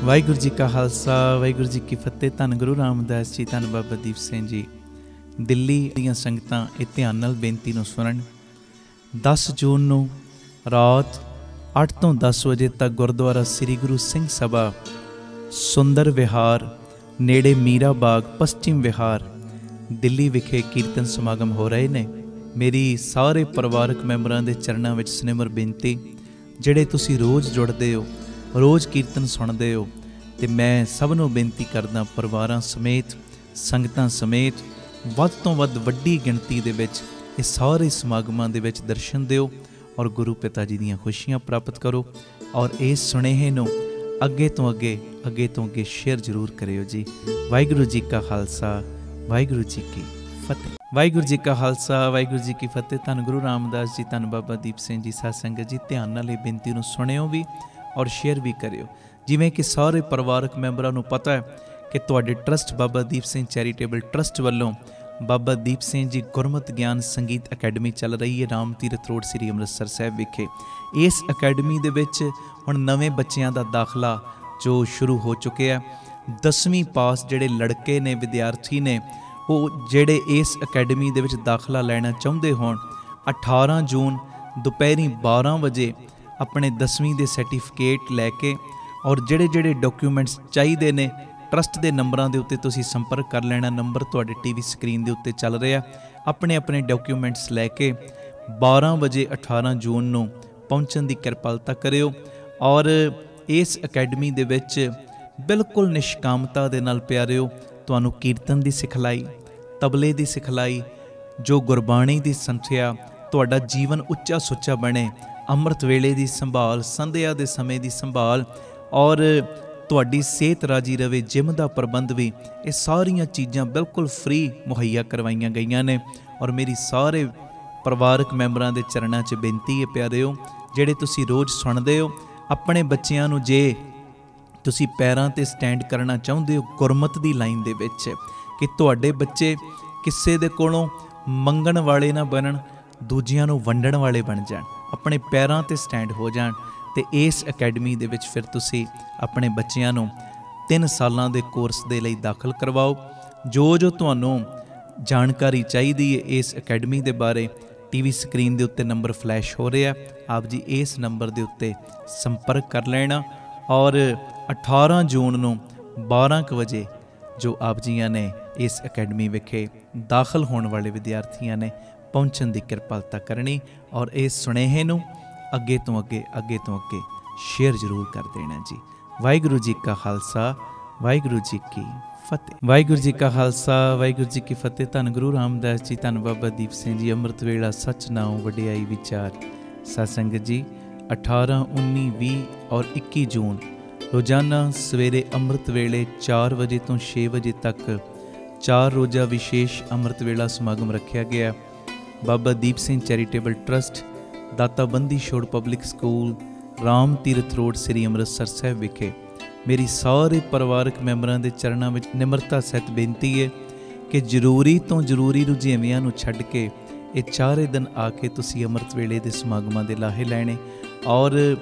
ਵਾਹਿਗੁਰੂ ਜੀ ਕਾ ਖਾਲਸਾ ਵਾਹਿਗੁਰੂ ਜੀ ਕੀ ਫਤਿਹ। ਧੰਨ ਗੁਰੂ ਰਾਮਦਾਸ ਜੀ, ਧੰਨ ਬਾਬਾ ਦੀਪ ਸਿੰਘ ਜੀ। ਦਿੱਲੀ ਦੀਆਂ ਸੰਗਤਾਂ ਇਹ ਧਿਆਨ ਨਾਲ ਬੇਨਤੀ ਨੂੰ ਸੁਣਨ। 10 ਜੂਨ ਨੂੰ ਰਾਤ 8 ਤੋਂ 10 ਵਜੇ ਤੱਕ ਗੁਰਦੁਆਰਾ ਸ੍ਰੀ ਗੁਰੂ ਸਿੰਘ ਸਭਾ ਸੁੰਦਰ ਵਿਹਾਰ ਨੇੜੇ ਮੀਰਾ ਬਾਗ ਪੱਛਮੀ ਵਿਹਾਰ ਦਿੱਲੀ ਵਿਖੇ ਕੀਰਤਨ ਸਮਾਗਮ ਹੋ ਰਹੇ ਨੇ। ਮੇਰੀ ਸਾਰੇ ਪਰਿਵਾਰਕ ਮੈਂਬਰਾਂ ਦੇ ਚਰਨਾਂ ਵਿੱਚ ਸਨਿਮਰ ਬੇਨਤੀ, ਜਿਹੜੇ ਤੁਸੀਂ ਰੋਜ਼ ਜੁੜਦੇ ਹੋ, ਰੋਜ਼ ਕੀਰਤਨ ਸੁਣਦੇ ਹੋ, ਅਤੇ ਮੈਂ ਸਭ ਨੂੰ ਬੇਨਤੀ ਕਰਦਾ, ਪਰਿਵਾਰਾਂ ਸਮੇਤ, ਸੰਗਤਾਂ ਸਮੇਤ ਵੱਧ ਤੋਂ ਵੱਧ ਵੱਡੀ ਗਿਣਤੀ ਦੇ ਵਿੱਚ ਇਹ ਸਾਰੇ ਸਮਾਗਮਾਂ ਦੇ ਵਿੱਚ ਦਰਸ਼ਨ ਦਿਓ ਔਰ ਗੁਰੂ ਪਿਤਾ ਜੀ ਦੀਆਂ ਖੁਸ਼ੀਆਂ ਪ੍ਰਾਪਤ ਕਰੋ। ਔਰ ਇਸ ਸੁਨੇਹੇ ਨੂੰ ਅੱਗੇ ਤੋਂ ਅੱਗੇ ਸ਼ੇਅਰ ਜ਼ਰੂਰ ਕਰਿਓ ਜੀ। ਵਾਹਿਗੁਰੂ ਜੀ ਕਾ ਖਾਲਸਾ ਵਾਹਿਗੁਰੂ ਜੀ ਕੀ ਫਤਿਹ। ਵਾਹਿਗੁਰੂ ਜੀ ਕਾ ਖਾਲਸਾ ਵਾਹਿਗੁਰੂ ਜੀ ਕੀ ਫਤਿਹ। ਧੰਨ ਗੁਰੂ ਰਾਮਦਾਸ ਜੀ, ਧੰਨ ਬਾਬਾ ਦੀਪ ਸਿੰਘ ਜੀ। ਸਾਧ ਸੰਗਤ ਜੀ, ਧਿਆਨ ਨਾਲ ਇਹ ਬੇਨਤੀ ਨੂੰ ਸੁਣਿਓ ਵੀ ਔਰ ਸ਼ੇਅਰ ਵੀ ਕਰਿਓ। ਜਿਵੇਂ ਕਿ ਸਾਰੇ ਪਰਿਵਾਰਕ ਮੈਂਬਰਾਂ ਨੂੰ ਪਤਾ ਹੈ ਕਿ ਤੁਹਾਡੇ trust Baba Deep Singh charitable trust ਵੱਲੋਂ ਬਾਬਾ ਦੀਪ ਸਿੰਘ ਜੀ ਗੁਰਮਤਿ ਗਿਆਨ ਸੰਗੀਤ ਅਕੈਡਮੀ ਚੱਲ ਰਹੀ ਹੈ ਰਾਮ ਤੀਰਥ ਰੋਡ ਸ੍ਰੀ ਅੰਮ੍ਰਿਤਸਰ ਸਾਹਿਬ ਵਿਖੇ। ਇਸ ਅਕੈਡਮੀ ਦੇ ਵਿੱਚ ਹੁਣ ਨਵੇਂ ਬੱਚਿਆਂ ਦਾ ਦਾਖਲਾ ਜੋ ਸ਼ੁਰੂ ਹੋ ਚੁੱਕਿਆ। 10ਵੀਂ ਪਾਸ ਜਿਹੜੇ ਲੜਕੇ ਨੇ, ਵਿਦਿਆਰਥੀ ਨੇ, ਉਹ ਜਿਹੜੇ ਇਸ ਅਕੈਡਮੀ ਦੇ ਵਿੱਚ ਦਾਖਲਾ ਲੈਣਾ ਚਾਹੁੰਦੇ ਹੋਣ, 18 ਜੂਨ ਦੁਪਹਿਰੀ 12 ਵਜੇ ਆਪਣੇ 10ਵੀਂ ਦੇ ਸਰਟੀਫਿਕੇਟ ਲੈ ਕੇ ਔਰ ਜਿਹੜੇ ਡਾਕੂਮੈਂਟਸ ਚਾਹੀਦੇ ਨੇ, ਟਰਸਟ ਦੇ ਨੰਬਰਾਂ ਦੇ ਉੱਤੇ ਤੁਸੀਂ ਸੰਪਰਕ ਕਰ ਲੈਣਾ। ਨੰਬਰ ਤੁਹਾਡੇ ਟੀਵੀ ਸਕਰੀਨ ਦੇ ਉੱਤੇ ਚੱਲ ਰਿਹਾ। ਆਪਣੇ ਡਾਕੂਮੈਂਟਸ ਲੈ ਕੇ 12 ਵਜੇ 18 ਜੂਨ ਨੂੰ ਪਹੁੰਚਣ ਦੀ ਕਿਰਪਾਲਤਾ ਕਰਿਓ। ਔਰ ਇਸ ਅਕੈਡਮੀ ਦੇ ਵਿੱਚ ਬਿਲਕੁਲ ਨਿਸ਼ਕਾਮਤਾ ਦੇ ਨਾਲ ਪਿਆਰਿਓ ਤੁਹਾਨੂੰ ਕੀਰਤਨ ਦੀ ਸਿਖਲਾਈ, ਤਬਲੇ ਦੀ ਸਿਖਲਾਈ, ਜੋ ਗੁਰਬਾਣੀ ਦੀ ਸੰਥਿਆ, ਤੁਹਾਡਾ ਜੀਵਨ ਉੱਚਾ ਸੁੱਚਾ ਬਣੇ, ਅੰਮ੍ਰਿਤ ਵੇਲੇ ਦੀ ਸੰਭਾਲ, ਸੰਧਿਆ ਦੇ ਸਮੇਂ ਦੀ ਸੰਭਾਲ ਔਰ ਤੁਹਾਡੀ ਸਿਹਤ ਰਾਜੀ ਰਵੇ, ਜਿਮ ਦਾ ਪ੍ਰਬੰਧ ਵੀ, ਇਹ ਸਾਰੀਆਂ ਚੀਜ਼ਾਂ ਬਿਲਕੁਲ ਫ੍ਰੀ ਮੁਹੱਈਆ ਕਰਵਾਈਆਂ ਗਈਆਂ ਨੇ। ਔਰ ਮੇਰੀ ਸਾਰੇ ਪਰਿਵਾਰਕ ਮੈਂਬਰਾਂ ਦੇ ਚਰਨਾਂ 'ਚ ਬੇਨਤੀ ਹੈ ਪਿਆਰਿਓ, ਜਿਹੜੇ ਤੁਸੀਂ ਰੋਜ਼ ਸੁਣਦੇ ਹੋ, ਆਪਣੇ ਬੱਚਿਆਂ ਨੂੰ ਜੇ ਤੁਸੀਂ ਪੈਰਾਂ 'ਤੇ ਸਟੈਂਡ ਕਰਨਾ ਚਾਹੁੰਦੇ ਹੋ ਗੁਰਮਤਿ ਦੀ ਲਾਈਨ ਦੇ ਵਿੱਚ, ਕਿ ਤੁਹਾਡੇ ਬੱਚੇ ਕਿਸੇ ਦੇ ਕੋਲੋਂ ਮੰਗਣ ਵਾਲੇ ਨਾ ਬਣਨ, ਦੂਜਿਆਂ ਨੂੰ ਵੰਡਣ ਵਾਲੇ ਬਣ ਜਾਣ, ਆਪਣੇ ਪੈਰਾਂ 'ਤੇ ਸਟੈਂਡ ਹੋ ਜਾਣ। ਅਤੇ ਇਸ ਅਕੈਡਮੀ ਦੇ ਵਿੱਚ ਫਿਰ ਤੁਸੀਂ ਆਪਣੇ ਬੱਚਿਆਂ ਨੂੰ 3 ਸਾਲਾਂ ਦੇ ਕੋਰਸ ਦੇ ਲਈ ਦਾਖਲ ਕਰਵਾਓ। ਜੋ ਤੁਹਾਨੂੰ ਜਾਣਕਾਰੀ ਚਾਹੀਦੀ ਹੈ ਇਸ ਅਕੈਡਮੀ ਦੇ ਬਾਰੇ, ਟੀਵੀ ਸਕਰੀਨ ਦੇ ਉੱਤੇ ਨੰਬਰ ਫਲੈਸ਼ ਹੋ ਰਿਹਾ, ਆਪ ਜੀ ਇਸ ਨੰਬਰ ਦੇ ਉੱਤੇ ਸੰਪਰਕ ਕਰ ਲੈਣਾ। ਔਰ 18 ਜੂਨ ਨੂੰ 12 ਵਜੇ ਜੋ ਆਪ ਜੀਆਂ ਨੇ ਇਸ ਅਕੈਡਮੀ ਵਿਖੇ ਦਾਖਲ ਹੋਣ ਵਾਲੇ ਵਿਦਿਆਰਥੀਆਂ ਨੇ ਪਹੁੰਚਣ ਦੀ ਕਿਰਪਾਲਤਾ ਕਰਨੀ। ਔਰ ਇਸ ਸੁਨੇਹੇ ਨੂੰ ਅੱਗੇ ਤੋਂ ਅੱਗੇ ਸ਼ੇਅਰ ਜ਼ਰੂਰ ਕਰ ਦੇਣਾ ਜੀ। ਵਾਹਿਗੁਰੂ ਜੀ ਕਾ ਖਾਲਸਾ ਵਾਹਿਗੁਰੂ ਜੀ ਕੀ ਫਤਿਹ। ਵਾਹਿਗੁਰੂ ਜੀ ਕਾ ਖਾਲਸਾ ਵਾਹਿਗੁਰੂ ਜੀ ਕੀ ਫਤਿਹ। ਧੰਨ ਗੁਰੂ ਰਾਮਦਾਸ ਜੀ, ਧੰਨ ਬਾਬਾ ਦੀਪ ਸਿੰਘ ਜੀ। ਅੰਮ੍ਰਿਤ ਵੇਲਾ ਸੱਚ ਨਾਉ ਵਡਿਆਈ ਵਿਚਾਰ। ਸਾਧ ਸੰਗਤ ਜੀ, 18, 19, 20 ਔਰ 21 ਜੂਨ ਰੋਜ਼ਾਨਾ ਸਵੇਰੇ ਅੰਮ੍ਰਿਤ ਵੇਲੇ 4 ਵਜੇ ਤੋਂ 6 ਵਜੇ ਤੱਕ 4 ਰੋਜ਼ਾ ਵਿਸ਼ੇਸ਼ ਅੰਮ੍ਰਿਤ ਵੇਲਾ ਸਮਾਗਮ ਰੱਖਿਆ ਗਿਆ। ਬਾਬਾ ਦੀਪ ਸਿੰਘ ਚੈਰੀਟੇਬਲ ਟਰਸਟ, ਦਾਤਾ Bandi Chhor public school, Ram Tirath road ਸ੍ਰੀ ਅੰਮ੍ਰਿਤਸਰ ਸਾਹਿਬ ਵਿਖੇ। ਮੇਰੀ ਸਾਰੇ ਪਰਿਵਾਰਕ ਮੈਂਬਰਾਂ ਦੇ ਚਰਨਾਂ ਵਿੱਚ ਨਿਮਰਤਾ ਸਹਿਤ ਬੇਨਤੀ ਹੈ ਕਿ ਜ਼ਰੂਰੀ ਤੋਂ ਜ਼ਰੂਰੀ ਰੁਝੇਵਿਆਂ ਨੂੰ ਛੱਡ ਕੇ ਇਹ 4 ਦਿਨ ਆ ਕੇ ਤੁਸੀਂ ਅੰਮ੍ਰਿਤ ਵੇਲੇ ਦੇ ਸਮਾਗਮਾਂ ਦੇ ਲਾਹੇ ਲੈਣੇ। ਔਰ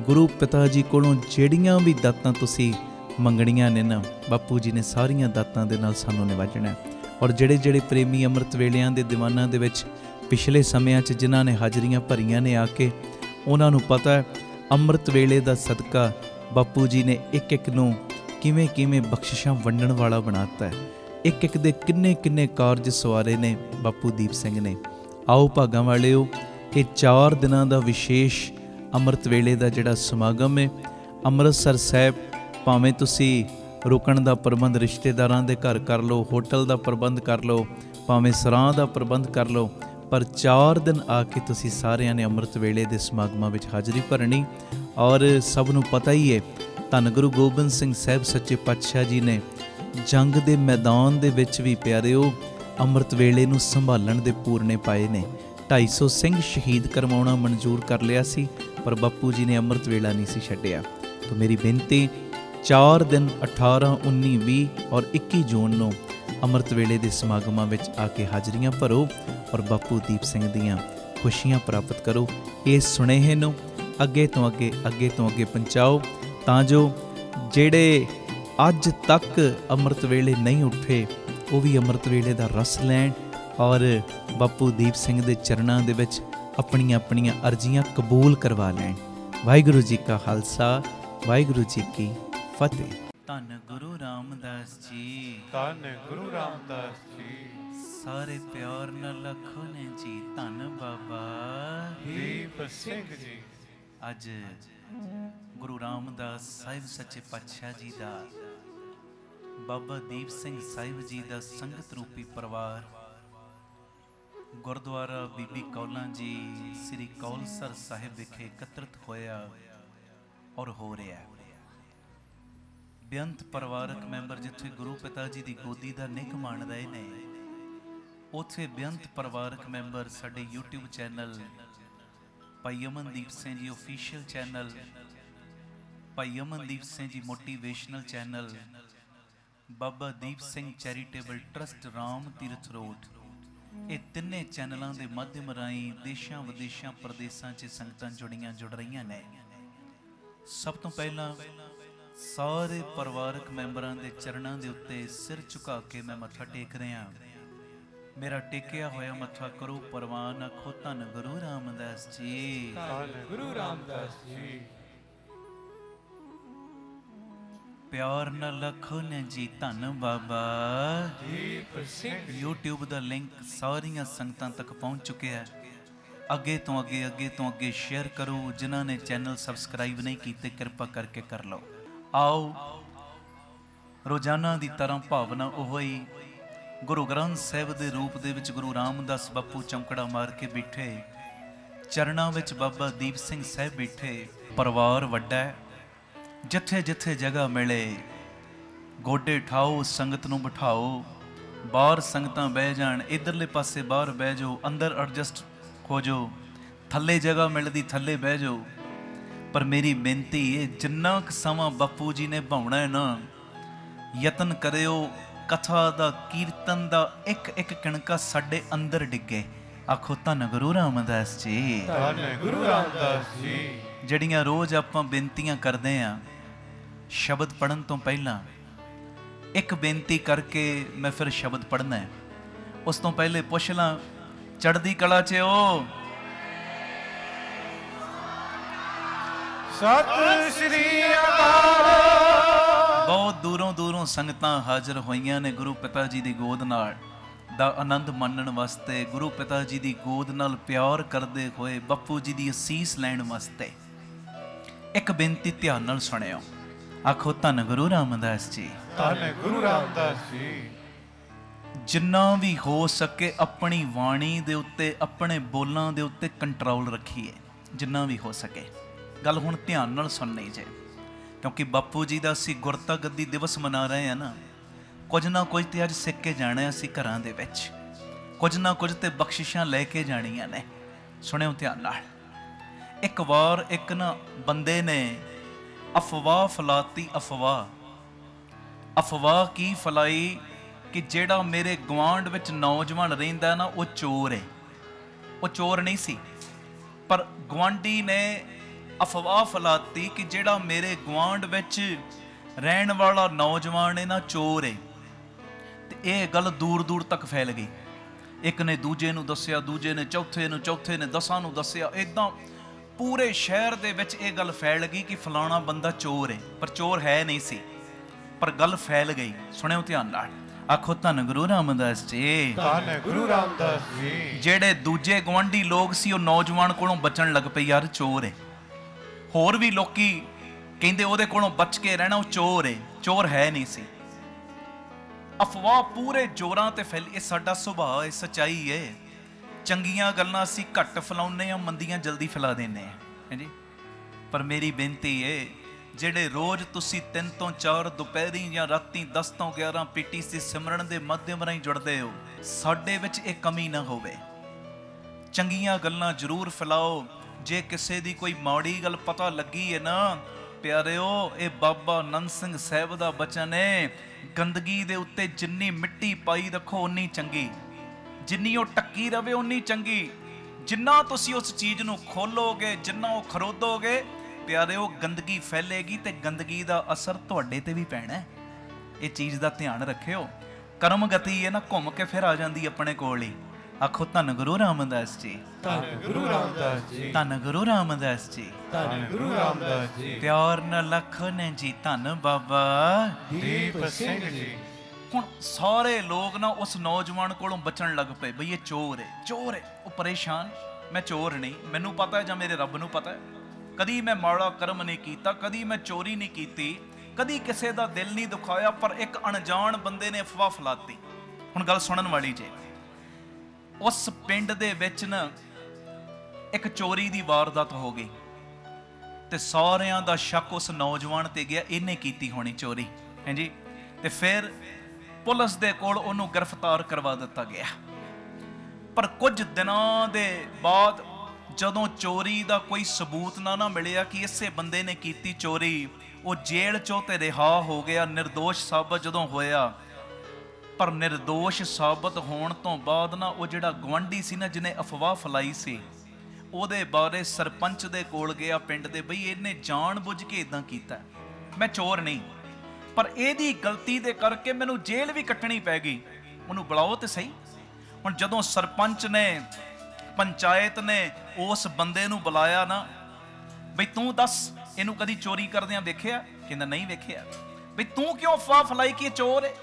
ਗੁਰੂ ਪਿਤਾ ਜੀ ਕੋਲੋਂ ਜਿਹੜੀਆਂ ਵੀ ਦਾਤਾਂ ਤੁਸੀਂ ਮੰਗਣੀਆਂ ਨੇ ਨਾ, ਬਾਪੂ ਜੀ ਨੇ ਸਾਰੀਆਂ ਦਾਤਾਂ ਦੇ ਨਾਲ ਸਾਨੂੰ ਨਿਵਾਜਣਾ। ਔਰ ਜਿਹੜੇ ਪ੍ਰੇਮੀ ਅੰਮ੍ਰਿਤ ਵੇਲਿਆਂ ਦੇ ਦੀਵਾਨਾਂ ਦੇ ਵਿੱਚ ਪਿਛਲੇ ਸਮਿਆਂ 'ਚ ਜਿਨ੍ਹਾਂ ਨੇ ਹਾਜ਼ਰੀਆਂ ਭਰੀਆਂ ਨੇ ਆ ਕੇ, ਉਹਨਾਂ ਨੂੰ ਪਤਾ ਹੈ ਅੰਮ੍ਰਿਤ ਵੇਲੇ ਦਾ ਸਦਕਾ ਬਾਪੂ ਜੀ ਨੇ ਇੱਕ ਨੂੰ ਕਿਵੇਂ ਬਖਸ਼ਿਸ਼ਾਂ ਵੰਡਣ ਵਾਲਾ ਬਣਾਤਾ ਹੈ। ਇੱਕ ਦੇ ਕਿੰਨੇ ਕਾਰਜ ਸਵਾਰੇ ਨੇ ਬਾਪੂ ਦੀਪ ਸਿੰਘ ਨੇ। ਆਓ ਭਾਗਾਂ ਵਾਲਿਓ, ਇਹ 4 ਦਿਨਾਂ ਦਾ ਵਿਸ਼ੇਸ਼ ਅੰਮ੍ਰਿਤ ਵੇਲੇ ਦਾ ਜਿਹੜਾ ਸਮਾਗਮ ਹੈ ਅੰਮ੍ਰਿਤਸਰ ਸਾਹਿਬ, ਭਾਵੇਂ ਤੁਸੀਂ ਰੁਕਣ ਦਾ ਪ੍ਰਬੰਧ ਰਿਸ਼ਤੇਦਾਰਾਂ ਦੇ ਘਰ ਕਰ ਲਓ, ਹੋਟਲ ਦਾ ਪ੍ਰਬੰਧ ਕਰ ਲਓ, ਭਾਵੇਂ ਸਰਾਂ ਦਾ ਪ੍ਰਬੰਧ ਕਰ ਲਓ, ਪਰ 4 ਦਿਨ ਆ ਕੇ ਤੁਸੀਂ ਸਾਰਿਆਂ ਨੇ ਅੰਮ੍ਰਿਤ ਵੇਲੇ ਦੇ ਸਮਾਗਮਾਂ ਵਿੱਚ ਹਾਜ਼ਰੀ ਭਰਨੀ। ਔਰ ਸਭ ਨੂੰ ਪਤਾ ਹੀ ਹੈ, ਧੰਨ ਗੁਰੂ ਗੋਬਿੰਦ ਸਿੰਘ ਸਾਹਿਬ ਸੱਚੇ ਪਾਤਸ਼ਾਹ ਜੀ ਨੇ ਜੰਗ ਦੇ ਮੈਦਾਨ ਦੇ ਵਿੱਚ ਵੀ ਪਿਆਰਿਓ ਅੰਮ੍ਰਿਤ ਵੇਲੇ ਨੂੰ ਸੰਭਾਲਣ ਦੇ ਪੂਰਨੇ ਪਾਏ ਨੇ। 250 ਸਿੰਘ ਸ਼ਹੀਦ ਕਰਵਾਉਣਾ ਮਨਜ਼ੂਰ ਕਰ ਲਿਆ ਸੀ, ਪਰ ਬਾਪੂ ਜੀ ਨੇ ਅੰਮ੍ਰਿਤ ਵੇਲਾ ਨਹੀਂ ਸੀ ਛੱਡਿਆ। ਤਾਂ ਮੇਰੀ ਬੇਨਤੀ, 4 ਦਿਨ 18, 19, 20 ਔਰ 21 ਜੂਨ ਨੂੰ ਅੰਮ੍ਰਿਤ ਵੇਲੇ ਦੇ ਸਮਾਗਮਾਂ ਵਿੱਚ ਆ ਕੇ ਹਾਜ਼ਰੀਆਂ ਭਰੋ ਔਰ ਬਾਪੂ ਦੀਪ ਸਿੰਘ ਦੀਆਂ ਖੁਸ਼ੀਆਂ ਪ੍ਰਾਪਤ ਕਰੋ। ਇਸ ਸੁਨੇਹੇ ਨੂੰ ਅੱਗੇ ਤੋਂ ਅੱਗੇ ਪਹੁੰਚਾਓ, ਤਾਂ ਜੋ ਜਿਹੜੇ ਅੱਜ ਤੱਕ ਅੰਮ੍ਰਿਤ ਵੇਲੇ ਨਹੀਂ ਉੱਠੇ ਉਹ ਵੀ ਅੰਮ੍ਰਿਤ ਵੇਲੇ ਦਾ ਰਸ ਲੈਣ ਔਰ ਬਾਪੂ ਦੀਪ ਸਿੰਘ ਦੇ ਚਰਨਾਂ ਦੇ ਵਿੱਚ ਆਪਣੀਆਂ ਆਪਣੀਆਂ ਅਰਜ਼ੀਆਂ ਕਬੂਲ ਕਰਵਾ ਲੈਣ। ਵਾਹਿਗੁਰੂ ਜੀ ਕਾ ਖਾਲਸਾ, ਵਾਹਿਗੁਰੂ ਜੀ ਕੀ ਫਤਿਹ। ਧੰਨ ਗੁਰੂ ਰਾਮਦਾਸ ਜੀ, ਧੰਨ ਗੁਰੂ ਰਾਮਦਾਸ ਜੀ, ਸਾਰੇ ਪਿਆਰ ਨਾਲ ਲਖੋ ਨੇ ਜੀ। ਧੰਨ ਬਾਬਾ ਦੀਪ ਸਿੰਘ ਜੀ। ਅੱਜ ਗੁਰੂ ਰਾਮਦਾਸ ਸਾਹਿਬ ਸੱਚੇ ਪਾਤਸ਼ਾਹ ਜੀ ਦਾ, ਬਾਬਾ ਦੀਪ ਸਿੰਘ ਸਾਹਿਬ ਜੀ ਦਾ ਸੰਗਤ ਰੂਪੀ ਪਰਿਵਾਰ ਗੁਰਦੁਆਰਾ ਬੀਬੀ ਕੌਲਾਂ ਜੀ ਸ੍ਰੀ ਕੌਲਸਰ ਸਾਹਿਬ ਵਿਖੇ ਇਕੱਤਰਿਤ ਹੋਇਆ ਔਰ ਹੋ ਰਿਹਾ। ਬੇਅੰਤ ਪਰਿਵਾਰਕ ਮੈਂਬਰ ਜਿੱਥੇ ਗੁਰੂ ਪਿਤਾ ਜੀ ਦੀ ਗੋਦੀ ਦਾ ਨਿੱਘ ਮਾਣ ਰਹੇ ਨੇ, ਉੱਥੇ ਬੇਅੰਤ ਪਰਿਵਾਰਕ ਮੈਂਬਰ ਸਾਡੇ YouTube ਚੈਨਲ ਭਾਈ ਅਮਨਦੀਪ ਸਿੰਘ ਜੀ ਆਫੀਸ਼ੀਅਲ ਚੈਨਲ, ਭਾਈ Amandeep Singh ji motivational channel, Baba Deep Singh charitable trust Ram Tirath road, ਇਹ ਤਿੰਨੇ ਚੈਨਲਾਂ ਦੇ ਮਾਧਿਅਮ ਰਾਹੀਂ ਦੇਸ਼ਾਂ ਵਿਦੇਸ਼ਾਂ ਪ੍ਰਦੇਸ਼ਾਂ 'ਚ ਸੰਗਤਾਂ ਜੁੜ ਰਹੀਆਂ ਨੇ। ਸਭ ਤੋਂ ਪਹਿਲਾਂ ਸਾਰੇ ਪਰਿਵਾਰਕ ਮੈਂਬਰਾਂ ਦੇ ਚਰਨਾਂ ਦੇ ਉੱਤੇ ਸਿਰ ਝੁਕਾ ਕੇ ਮੈਂ ਮੱਥਾ ਟੇਕ ਰਿਹਾ। ਮੇਰਾ ਟੇਕਿਆ ਹੋਇਆ ਮੱਥਾ ਕਰੋ ਪ੍ਰਵਾਨ, ਆਖੋ ਧੰਨ ਗੁਰੂ ਰਾਮਦਾਸ ਜੀ, ਧੰਨ ਗੁਰੂ ਰਾਮਦਾਸ ਜੀ। ਪਿਆਰ ਨਾਲ ਲਖੋ ਨੇ ਜੀ, ਧੰਨ ਬਾਬਾ ਦੀਪ ਸਿੰਘ। YouTube ਦਾ ਲਿੰਕ ਸਾਰੀਆਂ ਸੰਗਤਾਂ ਤੱਕ ਪਹੁੰਚ ਚੁੱਕਿਆ ਹੈ। ਅੱਗੇ ਤੋਂ ਅੱਗੇ ਸ਼ੇਅਰ ਕਰੋ। ਜਿਨ੍ਹਾਂ ਨੇ ਚੈਨਲ ਸਬਸਕ੍ਰਾਈਬ ਨਹੀਂ ਕੀਤੇ ਕਿਰਪਾ ਕਰਕੇ ਕਰ ਲਓ। ਆਓ ਰੋਜ਼ਾਨਾ ਦੀ ਤਰ੍ਹਾਂ ਭਾਵਨਾ ਉਹ ਹੀ ਗੁਰੂ ਗ੍ਰੰਥ ਸਾਹਿਬ ਦੇ ਰੂਪ ਦੇ ਵਿੱਚ ਗੁਰੂ ਰਾਮਦਾਸ ਬਾਪੂ ਚੌਂਕੜਾ ਮਾਰ ਕੇ ਬੈਠੇ, ਚਰਨਾਂ ਵਿੱਚ ਬਾਬਾ ਦੀਪ ਸਿੰਘ ਸਾਹਿਬ ਬੈਠੇ। ਪਰਿਵਾਰ ਵੱਡਾ ਹੈ, ਜਿੱਥੇ ਜਿੱਥੇ ਜਗ੍ਹਾ ਮਿਲੇ ਗੋਡੇ ਠਾਓ, ਸੰਗਤ ਨੂੰ ਬਿਠਾਓ। ਬਾਹਰ ਸੰਗਤਾਂ ਬਹਿ ਜਾਣ, ਇਧਰਲੇ ਪਾਸੇ ਬਾਹਰ ਬਹਿ ਜਾਓ, ਅੰਦਰ ਐਡਜਸਟ ਹੋ ਜਾਓ, ਥੱਲੇ ਜਗ੍ਹਾ ਮਿਲਦੀ ਥੱਲੇ ਬਹਿ ਜਾਓ। ਪਰ ਮੇਰੀ ਬੇਨਤੀ ਹੈ, ਜਿੰਨਾ ਕੁ ਸਮਾਂ ਬਾਪੂ ਜੀ ਨੇ ਭਾਉਣਾ ਹੈ ਨਾ, ਯਤਨ ਕਰਿਓ ਕਥਾ ਦਾ, ਕੀਰਤਨ ਦਾ ਇੱਕ ਇੱਕ ਕਣਕਾ ਸਾਡੇ ਅੰਦਰ ਡਿੱਗੇ। ਆਖੋ ਧੰਨ ਗੁਰੂ ਰਾਮਦਾਸ ਜੀ, ਧੰਨ ਗੁਰੂ ਰਾਮਦਾਸ ਜੀ। ਜਿਹੜੀਆਂ ਰੋਜ਼ ਆਪਾਂ ਬੇਨਤੀਆਂ ਕਰਦੇ ਆਂ, ਸ਼ਬਦ ਪੜ੍ਹਨ ਤੋਂ ਪਹਿਲਾਂ ਇੱਕ ਬੇਨਤੀ ਕਰਕੇ ਮੈਂ ਫਿਰ ਸ਼ਬਦ ਪੜ੍ਹਨਾ ਹੈ। ਉਸ ਤੋਂ ਪਹਿਲੇ ਪੁੱਛ ਲਾਂ, ਚੜ੍ਹਦੀ ਕਲਾ 'ਚ ਓ ਸਤਿ ਸ੍ਰੀ ਅਕਾਲ। ਬਹੁਤ ਦੂਰੋਂ ਸੰਗਤਾਂ ਹਾਜ਼ਰ ਹੋਈਆਂ ਨੇ ਗੁਰੂ ਪਿਤਾ ਜੀ ਦੀ ਗੋਦ ਨਾਲ ਦਾ ਆਨੰਦ ਮਾਣਨ ਵਾਸਤੇ, ਗੁਰੂ ਪਿਤਾ ਜੀ ਦੀ ਗੋਦ ਨਾਲ ਪਿਆਰ ਕਰਦੇ ਹੋਏ ਬਾਪੂ ਜੀ ਦੀ ਅਸੀਸ ਲੈਣ ਵਾਸਤੇ। ਇੱਕ ਬੇਨਤੀ ਧਿਆਨ ਨਾਲ ਸੁਣਿਓ। ਆਖੋ ਧੰਨ ਗੁਰੂ ਰਾਮਦਾਸ ਜੀ, ਧੰਨ ਗੁਰੂ ਰਾਮਦਾਸ ਜੀ। ਜਿੰਨਾ ਵੀ ਹੋ ਸਕੇ ਆਪਣੀ ਬਾਣੀ ਦੇ ਉੱਤੇ, ਆਪਣੇ ਬੋਲਾਂ ਦੇ ਉੱਤੇ ਕੰਟਰੋਲ ਰੱਖੀਏ, ਜਿੰਨਾ ਵੀ ਹੋ ਸਕੇ। ਗੱਲ ਹੁਣ ਧਿਆਨ ਨਾਲ ਸੁਣਨੀ ਜੇ, ਕਿਉਂਕਿ ਬਾਪੂ ਜੀ ਦਾ ਅਸੀਂ ਗੁਰਤਾ ਗੱਦੀ ਦਿਵਸ ਮਨਾ ਰਹੇ ਹਾਂ ਨਾ। ਕੁਝ ਨਾ ਕੁਝ ਤੇ ਅੱਜ ਸਿੱਖ ਕੇ ਜਾਣਾ ਅਸੀਂ ਘਰਾਂ ਦੇ ਵਿੱਚ, ਕੁਝ ਨਾ ਕੁਝ ਤੇ ਬਖਸ਼ਿਸ਼ਾਂ ਲੈ ਕੇ ਜਾਣੀਆਂ ਨੇ। ਸੁਣਿਓ ਧਿਆਨ ਨਾਲ। ਇੱਕ ਵਾਰ ਇੱਕ ਨਾ ਬੰਦੇ ਨੇ ਅਫਵਾਹ ਫੈਲਾਤੀ। ਅਫਵਾਹ ਕੀ ਫੈਲਾਈ ਕਿ ਜਿਹੜਾ ਮੇਰੇ ਗੁਆਂਢ ਵਿੱਚ ਨੌਜਵਾਨ ਰਹਿੰਦਾ ਨਾ, ਉਹ ਚੋਰ ਹੈ। ਉਹ ਚੋਰ ਨਹੀਂ ਸੀ, ਪਰ ਗੁਆਂਢੀ ਨੇ ਅਫਵਾਹ ਫੈਲਾਤੀ ਕਿ ਜਿਹੜਾ ਮੇਰੇ ਗੁਆਂਢ ਵਿੱਚ ਰਹਿਣ ਵਾਲਾ ਨੌਜਵਾਨ ਹੈ ਨਾ, ਚੋਰ ਹੈ। ਤੇ ਇਹ ਗੱਲ ਦੂਰ ਦੂਰ ਤੱਕ ਫੈਲ ਗਈ। ਇੱਕ ਨੇ ਦੂਜੇ ਨੂੰ ਦੱਸਿਆ, ਦੂਜੇ ਨੇ ਚੌਥੇ ਨੂੰ, ਚੌਥੇ ਨੇ 10 ਨੂੰ ਦੱਸਿਆ। ਇੱਦਾਂ ਪੂਰੇ ਸ਼ਹਿਰ ਦੇ ਵਿੱਚ ਇਹ ਗੱਲ ਫੈਲ ਗਈ ਕਿ ਫਲਾਣਾ ਬੰਦਾ ਚੋਰ ਹੈ, ਪਰ ਚੋਰ ਹੈ ਨਹੀਂ ਸੀ, ਪਰ ਗੱਲ ਫੈਲ ਗਈ। ਸੁਣਿਓ ਧਿਆਨ ਨਾਲ। ਆਖੋ ਧੰਨ ਗੁਰੂ ਰਾਮਦਾਸ ਜੀ, ਧੰਨ ਗੁਰੂ ਰਾਮਦਾਸ ਜੀ। ਜਿਹੜੇ ਦੂਜੇ ਗੁਆਂਢੀ ਲੋਕ ਸੀ, ਉਹ ਨੌਜਵਾਨ ਕੋਲੋਂ ਬਚਣ ਲੱਗ ਪਏ, ਯਾਰ ਚੋਰ ਹੈ। ਹੋਰ ਵੀ ਲੋਕੀ ਕਹਿੰਦੇ ਉਹਦੇ ਕੋਲੋਂ ਬਚ ਕੇ ਰਹਿਣਾ, ਉਹ ਚੋਰ ਹੈ। ਚੋਰ ਹੈ ਨਹੀਂ ਸੀ। ਅਫਵਾਹ ਪੂਰੇ ਜ਼ੋਰਾਂ ਤੇ ਫੈਲੀ। ਇਹ ਸਾਡਾ ਸੁਭਾਅ ਹੈ, ਸੱਚਾਈ ਹੈ। ਚੰਗੀਆਂ ਗੱਲਾਂ ਅਸੀਂ ਘੱਟ ਫੈਲਾਉਂਦੇ ਹਾਂ, ਮੰਦੀਆਂ ਜਲਦੀ ਫੈਲਾ ਦਿੰਦੇ ਹਾਂ, ਹਾਂਜੀ। ਪਰ ਮੇਰੀ ਬੇਨਤੀ ਹੈ, ਜਿਹੜੇ ਰੋਜ਼ ਤੁਸੀਂ 3 ਤੋਂ 4 ਦੁਪਹਿਰੀ ਜਾਂ ਰਾਤੀ 10 ਤੋਂ 11 PTC ਸਿਮਰਨ ਦੇ ਮਾਧਿਅਮ ਰਾਹੀਂ ਜੁੜਦੇ ਹੋ, ਸਾਡੇ ਵਿੱਚ ਇਹ ਕਮੀ ਨਾ ਹੋਵੇ। ਚੰਗੀਆਂ ਗੱਲਾਂ ਜ਼ਰੂਰ ਫੈਲਾਓ। ਜੇ ਕਿਸੇ ਦੀ ਕੋਈ ਮਾੜੀ ਗੱਲ ਪਤਾ ਲੱਗੀ ਹੈ ਨਾ ਪਿਆਰਿਓ, ਇਹ ਬਾਬਾ ਨੰਦ ਸਿੰਘ ਸਾਹਿਬ ਦਾ ਬਚਨ ਹੈ, ਗੰਦਗੀ ਦੇ ਉੱਤੇ ਜਿੰਨੀ ਮਿੱਟੀ ਪਾਈ ਰੱਖੋ ਉਨੀ ਚੰਗੀ, ਜਿੰਨੀ ਉਹ ਟੱਕੀ ਰਵੇ ਉਨੀ ਚੰਗੀ। ਜਿੰਨਾ ਤੁਸੀਂ ਉਸ ਚੀਜ਼ ਨੂੰ ਖੋਲੋਗੇ, ਜਿੰਨਾ ਉਹ ਖਰੋਦੋਗੇ, ਪਿਆਰਿਓ ਗੰਦਗੀ ਫੈਲੇਗੀ ਤੇ ਗੰਦਗੀ ਦਾ ਅਸਰ ਤੁਹਾਡੇ ਤੇ ਵੀ ਪੈਣਾ ਹੈ। ਇਹ ਚੀਜ਼ ਦਾ ਧਿਆਨ ਰੱਖਿਓ। ਕਰਮ ਗਤੀ ਹੈ ਨਾ, ਘੁੰਮ ਕੇ ਫਿਰ ਆ ਜਾਂਦੀ ਆਪਣੇ ਕੋਲ ਹੀ। ਆਖੋ ਧੰਨ ਗੁਰੂ ਰਾਮਦਾਸ ਜੀ, ਧੰਨ ਗੁਰੂ ਰਾਮਦਾਸ ਜੀ, ਧੰਨ ਗੁਰੂ ਰਾਮਦਾਸ ਜੀ, ਧੰਨ ਗੁਰੂ ਰਾਮਦਾਸ ਜੀ। ਪਿਆਰ ਨਾਲ ਲਖਨ ਜੀ, ਧੰਨ ਬਾਬਾ ਦੀਪ ਸਿੰਘ ਜੀ। ਹੁਣ ਸਾਰੇ ਲੋਕ ਨਾ ਉਸ ਨੌਜਵਾਨ ਕੋਲੋਂ ਬਚਣ ਲੱਗ ਪਏ, ਬਈ ਇਹ ਚੋਰ ਹੈ, ਚੋਰ ਹੈ। ਉਹ ਪਰੇਸ਼ਾਨ, ਮੈਂ ਚੋਰ ਨਹੀਂ, ਮੈਨੂੰ ਪਤਾ ਹੈ ਜਾਂ ਮੇਰੇ ਰੱਬ ਨੂੰ ਪਤਾ ਹੈ, ਕਦੀ ਮੈਂ ਮਾੜਾ ਕਰਮ ਨਹੀਂ ਕੀਤਾ, ਕਦੀ ਮੈਂ ਚੋਰੀ ਨਹੀਂ ਕੀਤੀ, ਕਦੀ ਕਿਸੇ ਦਾ ਦਿਲ ਨਹੀਂ ਦੁਖਾਇਆ, ਪਰ ਇੱਕ ਅਣਜਾਣ ਬੰਦੇ ਨੇ ਅਫਵਾਹ ਫੈਲਾਤੀ। ਹੁਣ ਗੱਲ ਸੁਣਨ ਵਾਲੀ ਜੇ, ਉਸ ਪਿੰਡ ਦੇ ਵਿੱਚ ਨਾ ਇੱਕ ਚੋਰੀ ਦੀ ਵਾਰਦਾਤ ਹੋ ਗਈ ਤੇ ਸਾਰਿਆਂ ਦਾ ਸ਼ੱਕ ਉਸ ਨੌਜਵਾਨ ਤੇ ਗਿਆ, ਇਹਨੇ ਕੀਤੀ ਹੋਣੀ ਚੋਰੀ, ਹਾਂਜੀ। ਤੇ ਫਿਰ ਪੁਲਿਸ ਦੇ ਕੋਲ ਉਹਨੂੰ ਗ੍ਰਿਫਤਾਰ ਕਰਵਾ ਦਿੱਤਾ ਗਿਆ। ਪਰ ਕੁਝ ਦਿਨਾਂ ਦੇ ਬਾਅਦ ਜਦੋਂ ਚੋਰੀ ਦਾ ਕੋਈ ਸਬੂਤ ਨਾ ਮਿਲਿਆ ਕਿ ਇਸੇ ਬੰਦੇ ਨੇ ਕੀਤੀ ਚੋਰੀ, ਉਹ ਜੇਲ੍ਹ ਚੋਂ ਤੇ ਰਿਹਾ ਹੋ ਗਿਆ, ਨਿਰਦੋਸ਼ ਸਾਬਤ ਜਦੋਂ ਹੋਇਆ। ਪਰ ਨਿਰਦੋਸ਼ ਸਾਬਤ ਹੋਣ ਤੋਂ ਬਾਅਦ ਨਾ ਉਹ ਜਿਹੜਾ ਗੁਆਂਢੀ ਸੀ ਨਾ, ਜਿਹਨੇ ਅਫਵਾਹ ਫੈਲਾਈ ਸੀ, ਉਹਦੇ ਬਾਰੇ ਸਰਪੰਚ ਦੇ ਕੋਲ ਗਿਆ ਪਿੰਡ ਦੇ, ਬਈ ਇਹਨੇ ਜਾਣ ਬੁੱਝ ਕੇ ਇਦਾਂ ਕੀਤਾ, ਮੈਂ ਚੋਰ ਨਹੀਂ, ਪਰ ਇਹਦੀ ਗਲਤੀ ਦੇ ਕਰਕੇ ਮੈਨੂੰ ਜੇਲ੍ਹ ਵੀ ਕੱਟਣੀ ਪੈ ਗਈ, ਉਹਨੂੰ ਬੁਲਾਓ ਤੇ ਸਹੀ। ਹੁਣ ਜਦੋਂ ਸਰਪੰਚ ਨੇ, ਪੰਚਾਇਤ ਨੇ ਉਸ ਬੰਦੇ ਨੂੰ ਬੁਲਾਇਆ ਨਾ, ਬਈ ਤੂੰ ਦੱਸ ਇਹਨੂੰ ਕਦੀ ਚੋਰੀ ਕਰਦਿਆਂ ਵੇਖਿਆ? ਕਹਿੰਦਾ ਨਹੀਂ ਵੇਖਿਆ। ਬਈ ਤੂੰ ਕਿਉਂ ਅਫਵਾਹ ਫੈਲਾਈ ਕਿ ਇਹ ਚੋਰ ਹੈ?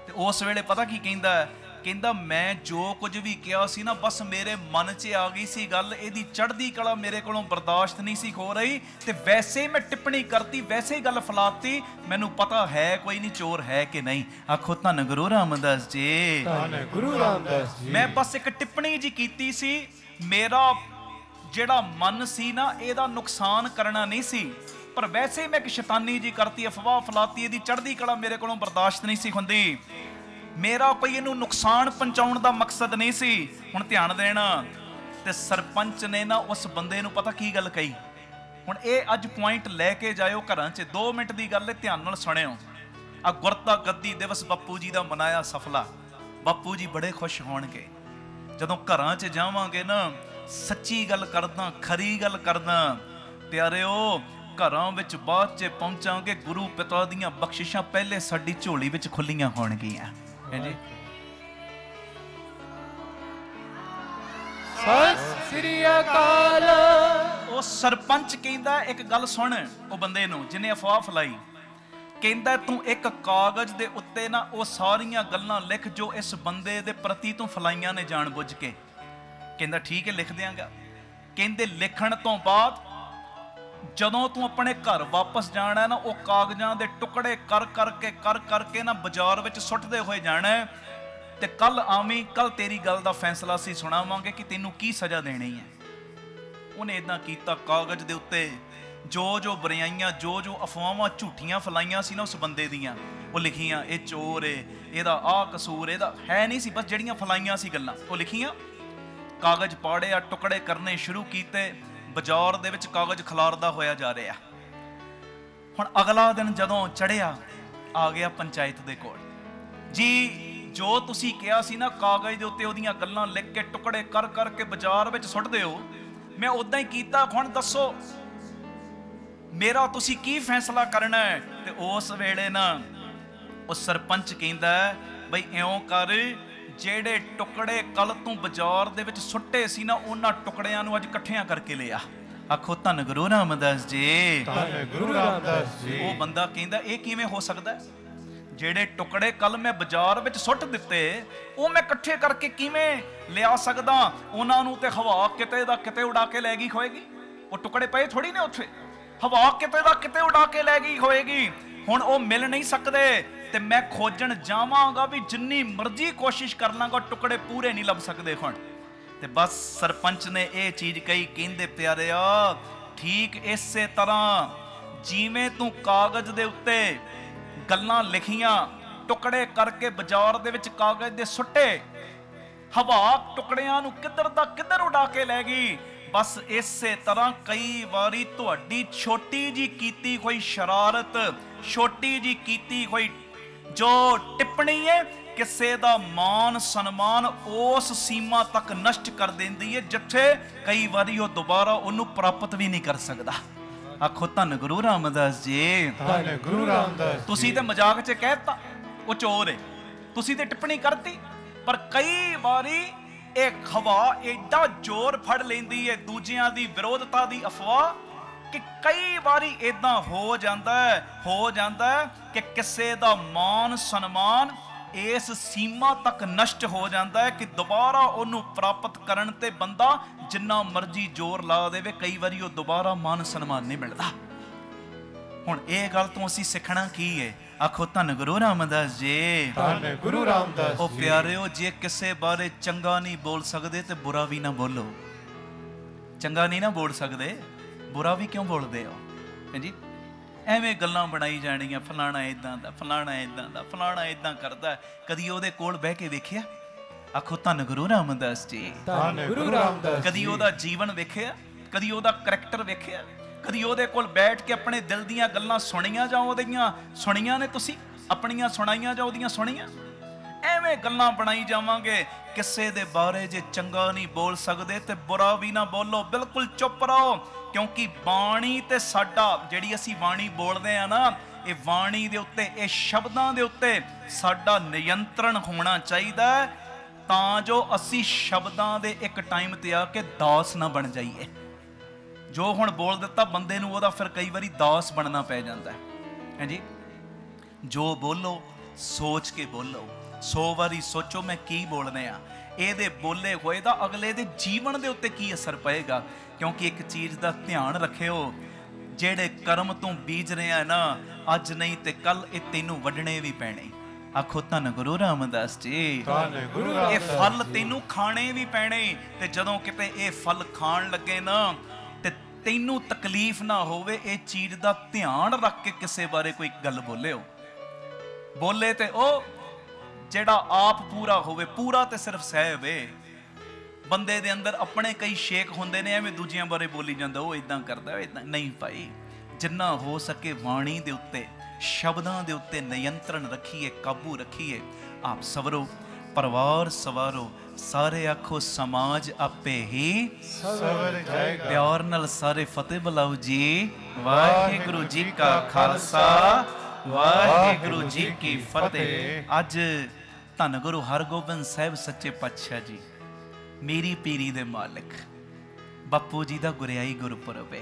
ਤੇ ਉਸ ਵੇਲੇ ਪਤਾ ਕੀ ਕਹਿੰਦਾ? ਕਹਿੰਦਾ ਮੈਂ ਜੋ ਕੁਝ ਵੀ ਕਿਹਾ ਸੀ ਨਾ, ਬਸ ਮੇਰੇ ਮਨ 'ਚ ਆ ਗਈ ਸੀ ਗੱਲ, ਇਹਦੀ ਚੜ੍ਹਦੀ ਕਲਾ ਮੇਰੇ ਕੋਲੋਂ ਬਰਦਾਸ਼ਤ ਨਹੀਂ ਸੀ ਹੋ ਰਹੀ, ਤੇ ਵੈਸੇ ਹੀ ਮੈਂ ਟਿੱਪਣੀ ਕਰਤੀ, ਵੈਸੇ ਹੀ ਗੱਲ ਫੈਲਾਤੀ, ਮੈਨੂੰ ਪਤਾ ਹੈ ਕੋਈ ਨਹੀਂ ਚੋਰ ਹੈ ਕਿ ਨਹੀਂ। ਆਖੋ ਧੰਨ ਗੁਰੂ ਰਾਮਦਾਸ ਜੀ, ਧੰਨ ਗੁਰੂ ਰਾਮਦਾਸ ਜੀ। ਮੈਂ ਬਸ ਇੱਕ ਟਿੱਪਣੀ ਜੀ ਕੀਤੀ ਸੀ, ਮੇਰਾ ਜਿਹੜਾ ਮਨ ਸੀ ਨਾ, ਇਹਦਾ ਨੁਕਸਾਨ ਕਰਨਾ ਨਹੀਂ ਸੀ, ਪਰ ਵੈਸੇ ਹੀ ਮੈਂ ਇੱਕ ਸ਼ੈਤਾਨੀ ਜੀ ਕਰਤੀ, ਅਫਵਾਹ ਫੈਲਾਤੀ, ਇਹਦੀ ਚੜ੍ਹਦੀ ਕਲਾ ਮੇਰੇ ਕੋਲੋਂ ਬਰਦਾਸ਼ਤ ਨਹੀਂ ਸੀ ਹੁੰਦੀ, ਮੇਰਾ ਕੋਈ ਇਹਨੂੰ ਨੁਕਸਾਨ ਪਹੁੰਚਾਉਣ ਦਾ ਮਕਸਦ ਨਹੀਂ ਸੀ। ਹੁਣ ਧਿਆਨ ਦੇਣਾ। ਤੇ ਸਰਪੰਚ ਨੇ ਨਾ ਉਸ ਬੰਦੇ ਨੂੰ ਪਤਾ ਕੀ ਗੱਲ ਕਹੀ, ਹੁਣ ਇਹ ਅੱਜ ਪੁਆਇੰਟ ਲੈ ਕੇ ਜਾਇਓ ਘਰਾਂ 'ਚ, 2 ਮਿੰਟ ਦੀ ਗੱਲ ਹੈ, ਧਿਆਨ ਨਾਲ ਸੁਣਿਓ। ਆ ਗੁਰਤਾ ਗੱਦੀ ਦਿਵਸ ਬਾਪੂ ਜੀ ਦਾ ਮਨਾਇਆ ਸਫਲਾ, ਬਾਪੂ ਜੀ ਬੜੇ ਖੁਸ਼ ਹੋਣਗੇ ਜਦੋਂ ਘਰਾਂ 'ਚ ਜਾਵਾਂਗੇ ਨਾ। ਸੱਚੀ ਗੱਲ ਕਰਦਾ, ਖਰੀ ਗੱਲ ਕਰਦਾ ਪਿਆਰਿਓ, ਘਰਾਂ ਵਿੱਚ ਬਾਅਦ 'ਚ ਪਹੁੰਚਾਂਗੇ, ਗੁਰੂ ਪਿਤਾ ਦੀਆਂ ਬਖਸ਼ਿਸ਼ਾਂ ਪਹਿਲੇ ਸਾਡੀ ਝੋਲੀ ਵਿੱਚ ਖੁੱਲੀਆਂ ਹੋਣਗੀਆਂ, ਹਾਂਜੀ। ਸਤਿ ਸ੍ਰੀ ਅਕਾਲ। ਉਹ ਸਰਪੰਚ ਕਹਿੰਦਾ ਇੱਕ ਗੱਲ ਸੁਣ, ਉਹ ਬੰਦੇ ਨੂੰ ਜਿਹਨੇ ਅਫਵਾਹ ਫੈਲਾਈ, ਕਹਿੰਦਾ ਤੂੰ ਇੱਕ ਕਾਗਜ਼ ਦੇ ਉੱਤੇ ਨਾ ਉਹ ਸਾਰੀਆਂ ਗੱਲਾਂ ਲਿਖ ਜੋ ਇਸ ਬੰਦੇ ਦੇ ਪ੍ਰਤੀ ਤੂੰ ਫੈਲਾਈਆਂ ਨੇ ਜਾਣ ਬੁੱਝ ਕੇ। ਕਹਿੰਦਾ ਠੀਕ ਹੈ, ਲਿਖ ਦਿਆਂਗਾ। ਕਹਿੰਦੇ ਲਿਖਣ ਤੋਂ ਬਾਅਦ ਜਦੋਂ ਤੂੰ ਆਪਣੇ ਘਰ ਵਾਪਸ ਜਾਣਾ ਨਾ, ਉਹ ਕਾਗਜ਼ਾਂ ਦੇ ਟੁਕੜੇ ਕਰ ਕਰਕੇ ਨਾ ਬਾਜ਼ਾਰ ਵਿੱਚ ਸੁੱਟਦੇ ਹੋਏ ਜਾਣਾ, ਤੇ ਕੱਲ ਆਵੀਂ, ਕੱਲ ਤੇਰੀ ਗੱਲ ਦਾ ਫੈਸਲਾ ਅਸੀਂ ਸੁਣਾਵਾਂਗੇ ਕਿ ਤੈਨੂੰ ਕੀ ਸਜ਼ਾ ਦੇਣੀ ਹੈ। ਉਹਨੇ ਇਦਾਂ ਕੀਤਾ, ਕਾਗਜ਼ ਦੇ ਉੱਤੇ ਜੋ ਬੁਰਾਈਆਂ, ਜੋ ਅਫਵਾਹਾਂ ਝੂਠੀਆਂ ਫੈਲਾਈਆਂ ਸੀ ਨਾ ਉਸ ਬੰਦੇ ਦੀਆਂ, ਉਹ ਲਿਖੀਆਂ। ਇਹ ਚੋਰ ਏ, ਇਹਦਾ ਆਹ ਕਸੂਰ, ਇਹਦਾ ਹੈ ਨਹੀਂ ਸੀ, ਬਸ ਜਿਹੜੀਆਂ ਫੈਲਾਈਆਂ ਸੀ ਗੱਲਾਂ ਉਹ ਲਿਖੀਆਂ। ਕਾਗਜ਼ ਪਾੜਿਆ, ਟੁਕੜੇ ਕਰਨੇ ਸ਼ੁਰੂ ਕੀਤੇ, ਬਾਜ਼ਾਰ ਦੇ ਵਿੱਚ ਕਾਗਜ਼ ਖਿਲਾਰਦਾ ਹੋਇਆ ਜਾ ਰਿਹਾ। ਹੁਣ ਅਗਲਾ ਦਿਨ ਜਦੋਂ ਚੜਿਆ, ਆ ਗਿਆ ਪੰਚਾਇਤ ਦੇ ਕੋਲ ਜੀ, ਜੋ ਤੁਸੀਂ ਕਿਹਾ ਸੀ ਨਾ ਕਾਗਜ਼ ਦੇ ਉੱਤੇ ਉਹਦੀਆਂ ਗੱਲਾਂ ਲਿਖ ਕੇ ਟੁਕੜੇ ਕਰਕੇ ਬਾਜ਼ਾਰ ਵਿੱਚ ਸੁੱਟਦੇ ਹੋ, ਮੈਂ ਉਦਾਂ ਹੀ ਕੀਤਾ, ਹੁਣ ਦੱਸੋ ਮੇਰਾ ਤੁਸੀਂ ਕੀ ਫੈਸਲਾ ਕਰਨਾ ਹੈ? ਤੇ ਉਸ ਵੇਲੇ ਨਾ ਉਹ ਸਰਪੰਚ ਕਹਿੰਦਾ, ਬਈ ਇਉਂ ਕਰ, ਜਿਹੜੇ ਟੁਕੜੇ ਕੱਲ ਤੂੰ ਬਾਜ਼ਾਰ ਦੇ ਵਿੱਚ ਸੁੱਟੇ ਸੀ ਨਾ, ਉਹਨਾਂ ਟੁਕੜਿਆਂ ਨੂੰ ਅੱਜ ਇਕੱਠਿਆਂ ਕਰਕੇ ਲਿਆ। ਆਖੋ ਧੰਨ ਗੁਰੂ ਰਾਮਦਾਸ ਜੀ, ਧੰਨ ਗੁਰੂ ਰਾਮਦਾਸ ਜੀ। ਉਹ ਬੰਦਾ ਕਹਿੰਦਾ ਇਹ ਕਿਵੇਂ ਹੋ ਸਕਦਾ? ਜਿਹੜੇ ਟੁਕੜੇ ਕੱਲ ਮੈਂ ਬਾਜ਼ਾਰ ਵਿੱਚ ਸੁੱਟ ਦਿੱਤੇ, ਉਹ ਮੈਂ ਇਕੱਠੇ ਕਰਕੇ ਕਿਵੇਂ ਲਿਆ ਸਕਦਾ? ਉਹਨਾਂ ਨੂੰ ਤੇ ਹਵਾ ਕਿਤੇ ਦਾ ਕਿਤੇ ਉਡਾ ਕੇ ਲੈ ਗਈ ਹੋਏਗੀ, ਉਹ ਟੁਕੜੇ ਪਏ ਥੋੜੀ ਨੇ ਉੱਥੇ, ਹਵਾ ਕਿਤੇ ਦਾ ਕਿਤੇ ਉਡਾ ਕੇ ਲੈ ਗਈ ਹੋਏਗੀ। ਹੁਣ ਉਹ ਮਿਲ ਨਹੀਂ ਸਕਦੇ, ਤੇ ਮੈਂ ਖੋਜਣ ਜਾਵਾਂਗਾ ਵੀ ਜਿੰਨੀ ਮਰਜ਼ੀ ਕੋਸ਼ਿਸ਼ ਕਰ ਲਾਂਗਾ, ਟੁਕੜੇ ਪੂਰੇ ਨਹੀਂ ਲੱਭ ਸਕਦੇ ਹੁਣ। ਤੇ ਬਸ ਸਰਪੰਚ ਨੇ ਇਹ ਚੀਜ਼ ਕਹੀ, ਕਹਿੰਦੇ ਪਿਆਰਿਆ, ਠੀਕ ਇਸੇ ਤਰ੍ਹਾਂ ਜਿਵੇਂ ਤੂੰ ਕਾਗਜ਼ ਦੇ ਉੱਤੇ ਗੱਲਾਂ ਲਿਖੀਆਂ, ਟੁਕੜੇ ਕਰਕੇ ਬਾਜ਼ਾਰ ਦੇ ਵਿੱਚ ਕਾਗਜ਼ ਦੇ ਸੁੱਟੇ, ਹਵਾ ਟੁਕੜਿਆਂ ਨੂੰ ਕਿੱਧਰ ਦਾ ਕਿੱਧਰ ਉਡਾ ਕੇ ਲੈ ਗਈ, ਬਸ ਇਸੇ ਤਰ੍ਹਾਂ ਕਈ ਵਾਰੀ ਤੁਹਾਡੀ ਛੋਟੀ ਜੀ ਕੀਤੀ ਹੋਈ ਸ਼ਰਾਰਤ, ਛੋਟੀ ਜੀ ਕੀਤੀ ਹੋਈ ਜੋ ਟਿੱਪਣੀ ਹੈ, ਕਿਸੇ ਦਾ ਮਾਨ ਸਨਮਾਨ ਉਸ ਸੀਮਾ ਤੱਕ ਨਸ਼ਟ ਕਰ ਦਿੰਦੀ ਹੈ, ਜਿੱਥੇ ਕਈ ਵਾਰੀ ਉਹ ਦੁਬਾਰਾ ਉਹਨੂੰ ਪ੍ਰਾਪਤ ਵੀ ਨਹੀਂ ਕਰ ਸਕਦਾ। ਆਖੋ ਧੰਨ ਗੁਰੂ ਰਾਮਦਾਸ ਜੀ। ਧੰਨ ਗੁਰੂ ਰਾਮਦਾਸ। ਤੁਸੀਂ ਤੇ ਮਜ਼ਾਕ 'ਚ ਕਹਿਤਾ ਉਹ ਚੋਰ ਹੈ, ਤੁਸੀਂ ਤੇ ਟਿੱਪਣੀ ਕਰਤੀ, ਪਰ ਕਈ ਵਾਰੀ ਇਹ ਖਵਾ ਏਡਾ ਜ਼ੋਰ ਫੜ ਲੈਂਦੀ ਹੈ ਦੂਜਿਆਂ ਦੀ ਵਿਰੋਧਤਾ ਦੀ ਅਫਵਾਹ ਕਿ ਕਈ ਵਾਰੀ ਇਦਾਂ ਹੋ ਜਾਂਦਾ ਹੈ ਕਿ ਕਿਸੇ ਦਾ ਮਾਨ ਸਨਮਾਨ ਇਸ ਸੀਮਾ ਤੱਕ ਨਸ਼ਟ ਹੋ ਜਾਂਦਾ ਹੈ ਕਿ ਦੁਬਾਰਾ ਉਹਨੂੰ ਪ੍ਰਾਪਤ ਕਰਨ ਤੇ ਬੰਦਾ ਜਿੰਨਾ ਮਰਜ਼ੀ ਜ਼ੋਰ ਲਾ ਦੇਵੇ, ਕਈ ਵਾਰੀ ਉਹ ਦੁਬਾਰਾ ਮਾਨ ਸਨਮਾਨ ਨਹੀਂ ਮਿਲਦਾ। ਹੁਣ ਇਹ ਗੱਲ ਤੋਂ ਅਸੀਂ ਸਿੱਖਣਾ ਕੀ ਹੈ? ਆਖੋ ਧੰਨ ਗੁਰੂ ਰਾਮਦਾਸ ਜੀ। ਧੰਨ ਗੁਰੂ ਰਾਮਦਾਸ। ਉਹ ਪਿਆਰਿਓ, ਜੇ ਕਿਸੇ ਬਾਰੇ ਚੰਗਾ ਨਹੀਂ ਬੋਲ ਸਕਦੇ ਤੇ ਬੁਰਾ ਵੀ ਨਾ ਬੋਲੋ। ਚੰਗਾ ਨਹੀਂ ਨਾ ਬੋਲ ਸਕਦੇ, ਬੁਰਾ ਵੀ ਕਿਉਂ ਬੋਲਦੇ ਹੋ? ਹਾਂਜੀ, ਐਵੇਂ ਗੱਲਾਂ ਬਣਾਈ ਜਾਣੀਆਂ, ਫਲਾਣਾ ਇਦਾਂ ਦਾ, ਫਲਾਣਾ ਇਦਾਂ ਦਾ, ਫਲਾਣਾ ਇਦਾਂ ਕਰਦਾ। ਕਦੀ ਉਹਦੇ ਕੋਲ ਬਹਿ ਕੇ ਵੇਖਿਆ? ਆਖੋ ਧੰਨ ਗੁਰੂ ਰਾਮਦਾਸ ਜੀ। ਧੰਨ ਗੁਰੂ ਰਾਮਦਾਸ। ਕਦੀ ਉਹਦਾ ਜੀਵਨ ਵੇਖਿਆ? ਕਦੀ ਉਹਦਾ ਕਰੈਕਟਰ ਵੇਖਿਆ? ਕਦੀ ਉਹਦੇ ਕੋਲ ਬੈਠ ਕੇ ਆਪਣੇ ਦਿਲ ਦੀਆਂ ਗੱਲਾਂ ਸੁਣੀਆਂ ਜਾਂ ਉਹਦੀਆਂ ਸੁਣੀਆਂ ਨੇ ਤੁਸੀਂ? ਆਪਣੀਆਂ ਸੁਣਾਈਆਂ ਜਾਂ ਉਹਦੀਆਂ ਸੁਣੀਆਂ? ਐਵੇਂ ਗੱਲਾਂ ਬਣਾਈ ਜਾਵਾਂਗੇ। ਕਿਸੇ ਦੇ ਬਾਰੇ ਜੇ ਚੰਗਾ ਨਹੀਂ ਬੋਲ ਸਕਦੇ ਤੇ ਬੁਰਾ ਵੀ ਨਾ ਬੋਲੋ, ਬਿਲਕੁਲ ਚੁੱਪ ਰਹੋ। ਕਿਉਂਕਿ ਬਾਣੀ ਤੇ ਸਾਡਾ, ਜਿਹੜੀ ਅਸੀਂ ਬਾਣੀ ਬੋਲਦੇ ਆ ਨਾ, ਇਹ ਬਾਣੀ ਦੇ ਉੱਤੇ, ਇਹ ਸ਼ਬਦਾਂ ਦੇ ਉੱਤੇ ਸਾਡਾ ਨਿਯੰਤਰਣ ਹੋਣਾ ਚਾਹੀਦਾ ਤਾਂ ਜੋ ਅਸੀਂ ਸ਼ਬਦਾਂ ਦੇ ਇੱਕ ਟਾਈਮ ਤੇ ਆ ਕੇ ਦਾਸ ਨਾ ਬਣ ਜਾਈਏ। ਜੋ ਹੁਣ ਬੋਲ ਦਿੱਤਾ ਬੰਦੇ ਨੂੰ, ਉਹਦਾ ਫਿਰ ਕਈ ਵਾਰੀ ਦਾਸ ਬਣਨਾ ਪੈ ਜਾਂਦਾ ਹੈ ਜੀ। ਜੋ ਬੋਲੋ ਸੋਚ ਕੇ ਬੋਲੋ, 100 ਵਾਰੀ ਸੋਚੋ ਮੈਂ ਕੀ ਬੋਲਦੇ ਆ, ਇਹਦੇ ਬੋਲੇ ਹੋਏ ਦਾ ਅਗਲੇ ਦੇ ਜੀਵਨ ਦੇ ਉੱਤੇ ਕੀ ਅਸਰ ਪਏਗਾ। ਕਿਉਂਕਿ ਇੱਕ ਚੀਜ਼ ਦਾ ਧਿਆਨ ਰੱਖਿਓ, ਜਿਹੜੇ ਕਰਮ ਤੂੰ ਬੀਜ ਰਿਹਾ ਨਾ, ਅੱਜ ਨਹੀਂ ਤੇ ਕੱਲ ਇਹ ਤੈਨੂੰ ਵੱਢਣੇ ਵੀ ਪੈਣੇ। ਆਖੋ ਧੰਨ ਗੁਰੂ ਰਾਮਦਾਸ ਜੀ। ਧੰਨ ਗੁਰੂ ਰਾਮਦਾਸ। ਇਹ ਫਲ ਤੈਨੂੰ ਖਾਣੇ ਵੀ ਪੈਣੇ, ਤੇ ਜਦੋਂ ਕਿਤੇ ਇਹ ਫਲ ਖਾਣ ਲੱਗੇ ਨਾ ਤੇ ਤੈਨੂੰ ਤਕਲੀਫ ਨਾ ਹੋਵੇ, ਇਹ ਚੀਜ਼ ਦਾ ਧਿਆਨ ਰੱਖ ਕੇ ਕਿਸੇ ਬਾਰੇ ਕੋਈ ਗੱਲ ਬੋਲਿਓ। ਬੋਲੇ ਤੇ ਉਹ ਜਿਹੜਾ ਆਪ ਪੂਰਾ ਹੋਵੇ। ਪੂਰਾ ਤੇ ਸਿਰਫ ਸਾਹਿਬ ਏ। ਬੰਦੇ ਦੇ ਅੰਦਰ ਆਪਣੇ ਕਈ ਸ਼ੇਕ ਹੁੰਦੇ ਨੇ, ਐਵੇਂ ਦੂਜਿਆਂ ਬਾਰੇ ਬੋਲੀ ਜਾਂਦਾ, ਉਹ ਇਦਾਂ ਕਰਦਾ, ਇਦਾਂ ਨਹੀਂ। ਭਾਈ, ਜਿੰਨਾ ਹੋ ਸਕੇ ਬਾਣੀ ਦੇ ਉੱਤੇ, ਸ਼ਬਦਾਂ ਦੇ ਉੱਤੇ ਨਿਯੰਤਰਣ ਰੱਖੀਏ, ਕਾਬੂ ਰੱਖੀਏ। ਆਪ ਸਵਰੋ, ਪਰਿਵਾਰ ਸਵਾਰੋ, ਸਾਰੇ ਆਖੋ ਸਮਾਜ ਆਪੇ ਹੀ ਸਵਰ ਜਾਏਗਾ। ਪਿਆਰ ਨਾਲ ਸਾਰੇ ਫਤਿਹ ਬੁਲਾਓ ਜੀ। ਵਾਹਿਗੁਰੂ ਜੀ ਕਾ ਖਾਲਸਾ, ਵਾਹਿਗੁਰੂ ਜੀ ਕੀ ਫਤਿਹ। ਅੱਜ ਧੰਨ ਗੁਰੂ ਹਰਗੋਬਿੰਦ ਸਾਹਿਬ ਸੱਚੇ ਪਾਤਸ਼ਾਹ ਜੀ, ਮੇਰੀ ਪੀਰੀ ਦੇ ਮਾਲਕ, ਬਾਪੂ ਜੀ ਦਾ ਗੁਰਿਆਈ ਗੁਰਪੁਰਬ ਹੈ,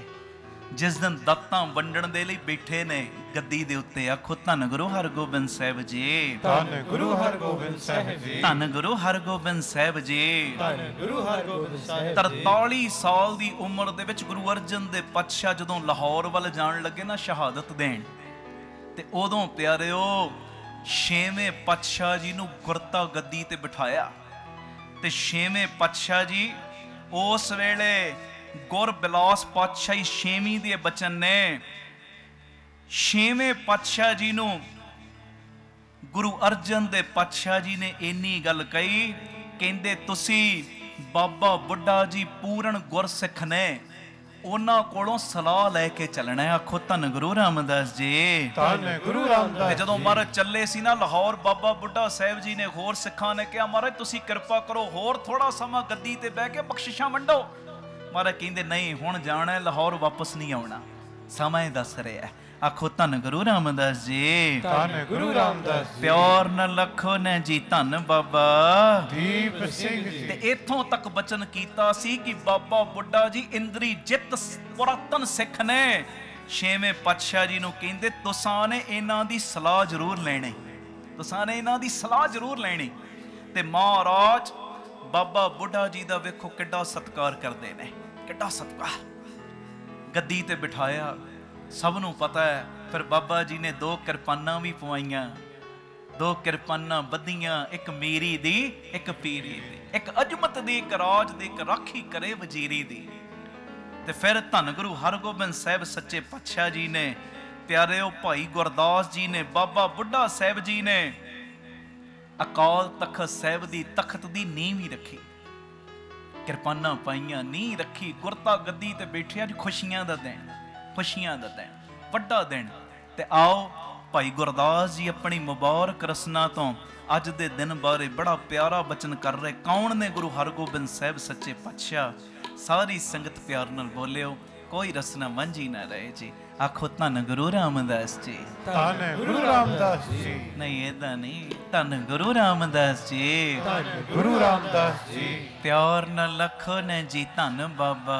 ਜਿਸ ਦਿਨ ਦਾਤਾਂ ਵੰਡਣ ਦੇ ਲਈ ਬੈਠੇ ਨੇ ਗੱਦੀ ਦੇ ਉੱਤੇ। ਆਖੋ ਧੰਨ ਗੁਰੂ ਹਰਗੋਬਿੰਦ ਸਾਹਿਬ ਜੀ। ਧੰਨ ਗੁਰੂ ਹਰਗੋਬਿੰਦ ਸਾਹਿਬ ਜੀ। ਧੰਨ ਗੁਰੂ ਹਰਗੋਬਿੰਦ ਸਾਹਿਬ ਜੀ। ਧੰਨ ਗੁਰੂ ਹਰਗੋਬਿੰਦ ਸਾਹਿਬ। 43 ਸਾਲ ਦੀ ਉਮਰ ਦੇ ਵਿੱਚ ਗੁਰੂ ਅਰਜਨ ਦੇ ਪਾਤਸ਼ਾਹ ਜਦੋਂ ਲਾਹੌਰ ਵੱਲ ਜਾਣ ਲੱਗੇ ਨਾ ਸ਼ਹਾਦਤ ਦੇਣ, ਤੇ ਉਦੋਂ ਪਿਆਰਿਓ 6ਵੇਂ ਪਾਤਸ਼ਾਹ ਜੀ ਨੂੰ ਗੁਰਤਾ ਗੱਦੀ ਤੇ ਬਿਠਾਇਆ। ਤੇ 6ਵੇਂ ਪਾਤਸ਼ਾਹ ਜੀ ਉਸ ਵੇਲੇ ਗੁਰ ਬਿਲਾਸ ਪਾਤਸ਼ਾਹੀ 6ਵੀਂ ਦੇ ਬਚਨ ਨੇ। 6ਵੇਂ ਪਾਤਸ਼ਾਹ ਜੀ ਨੂੰ ਗੁਰੂ ਅਰਜਨ ਦੇ ਪਾਤਸ਼ਾਹ ਜੀ ਨੇ ਇੰਨੀ ਗੱਲ ਕਹੀ, ਕਹਿੰਦੇ ਤੁਸੀਂ ਬਾਬਾ ਬੁੱਢਾ ਜੀ ਪੂਰਨ ਗੁਰਸਿੱਖ ਨੇ, ਉਹਨਾਂ ਕੋਲੋਂ ਸਲਾਹ ਲੈ ਕੇ ਚੱਲਣਾ ਹੈ। ਆਖੋ ਧੰਨ ਗੁਰੂ ਰਾਮਦਾਸ ਜੀ। ਧੰਨ ਗੁਰੂ ਰਾਮਦਾਸ। ਤੇ ਜਦੋਂ ਮਹਾਰਾਜ ਚੱਲੇ ਸੀ ਨਾ ਲਾਹੌਰ, ਬਾਬਾ ਬੁੱਢਾ ਸਾਹਿਬ ਜੀ ਨੇ ਹੋਰ ਸਿੱਖਾਂ ਨੇ ਕਿਹਾ, ਮਹਾਰਾਜ ਤੁਸੀਂ ਕਿਰਪਾ ਕਰੋ, ਹੋਰ ਥੋੜਾ ਸਮਾਂ ਗੱਦੀ ਤੇ ਬਹਿ ਕੇ ਬਖਸ਼ਿਸ਼ਾਂ ਵੰਡੋ। ਮਹਾਰਾਜ ਕਹਿੰਦੇ ਨਹੀਂ, ਹੁਣ ਜਾਣਾ ਲਾਹੌਰ, ਵਾਪਸ ਨਹੀਂ ਆਉਣਾ, ਸਮਾਂ ਦੱਸ ਰਿਹਾ। ਆਖੋ ਧੰਨ ਗੁਰੂ ਰਾਮਦਾਸ ਜੀ। ਧੰਨ ਗੁਰੂ ਰਾਮਦਾਸ ਜੀ। ਪਿਆਰ ਨਾਲ ਲਖੋ ਨੇ ਜੀ, ਧੰਨ ਬਾਬਾ ਦੀਪ ਸਿੰਘ ਜੀ। ਤੇ ਇੱਥੋਂ ਤੱਕ ਬਚਨ ਕੀਤਾ ਸੀ ਕਿ ਬਾਬਾ ਬੁੱਢਾ ਜੀ ਇੰਦਰੀ ਜਿੱਤ ਪੁਰਾਤਨ ਸਿੱਖ ਨੇ। 6ਵੇਂ ਪਾਤਸ਼ਾਹ ਜੀ ਨੂੰ ਕਹਿੰਦੇ ਤੁਸਾਂ ਨੇ ਇਹਨਾਂ ਦੀ ਸਲਾਹ ਜ਼ਰੂਰ ਲੈਣੀ, ਤੁਸਾਂ ਨੇ ਇਹਨਾਂ ਦੀ ਸਲਾਹ ਜ਼ਰੂਰ ਲੈਣੀ। ਤੇ ਮਹਾਰਾਜ ਬਾਬਾ ਬੁੱਢਾ ਜੀ ਦਾ ਵੇਖੋ ਕਿੱਡਾ ਸਤਿਕਾਰ ਕਰਦੇ ਨੇ, ਕਿੱਡਾ ਸਤਿਕਾਰ। ਗੱਦੀ ਤੇ ਬਿਠਾਇਆ, ਸਭ ਨੂੰ ਪਤਾ ਹੈ। ਫਿਰ ਬਾਬਾ ਜੀ ਨੇ 2 ਕਿਰਪਾਨਾਂ ਵੀ ਪਵਾਈਆਂ, 2 ਕਿਰਪਾਨਾਂ ਬੱਧੀਆਂ, ਇੱਕ ਮੇਰੀ ਦੀ, ਇੱਕ ਪੀਰੀ ਦੀ, ਇੱਕ ਅਜਮਤ ਦੀ, ਇੱਕ ਰਾਜ ਦੀ, ਇੱਕ ਰਾਖੀ ਕਰੇ ਵਜ਼ੀਰੀ ਦੀ। ਤੇ ਫਿਰ ਧੰਨ ਗੁਰੂ ਹਰਗੋਬਿੰਦ ਸਾਹਿਬ ਸੱਚੇ ਪਾਤਸ਼ਾਹ ਜੀ ਨੇ, ਪਿਆਰਿਓ ਭਾਈ ਗੁਰਦਾਸ ਜੀ ਨੇ, ਬਾਬਾ ਬੁੱਢਾ ਸਾਹਿਬ ਜੀ ਨੇ ਅਕਾਲ ਤਖਤ ਸਾਹਿਬ ਦੀ ਤਖਤ ਦੀ ਨੀਂਹ ਵੀ ਰੱਖੀ, ਕਿਰਪਾਨਾਂ ਪਾਈਆਂ, ਨੀਂਹ ਰੱਖੀ, ਗੁਰਤਾ ਗੱਦੀ ਤੇ ਬੈਠੇ। ਅੱਜ ਖੁਸ਼ੀਆਂ ਦਾ ਦਿਨ, ਖੁਸ਼ੀਆਂ ਦਾ ਦਿਨ, ਵੱਡਾ ਦਿਨ। ਤੇ ਆਓ ਭਾਈ ਗੁਰਦਾਸ ਜੀ ਆਪਣੀ ਮੁਬਾਰਕ ਰਸਨਾ ਤੋਂ ਅੱਜ ਦੇ ਦਿਨ ਬਾਰੇ ਬੜਾ ਪਿਆਰਾ ਬਚਨ ਕਰ ਰਹੇ। ਕੌਣ ਨੇ ਗੁਰੂ ਹਰਗੋਬਿੰਦ ਸਾਹਿਬ ਸੱਚੇ ਪਾਤਸ਼ਾਹ? ਸਾਰੀ ਸੰਗਤ ਪਿਆਰ ਨਾਲ ਬੋਲਿਓ, कोई रसना मंझी ना रहे जी। आखो धन गुरु रामदास जी। धन गुरु रामदास जी। नहीं ऐदा नहीं, धन गुरु रामदास जी। धन गुरु रामदास जी। प्यार न लखो न जी धन बाबा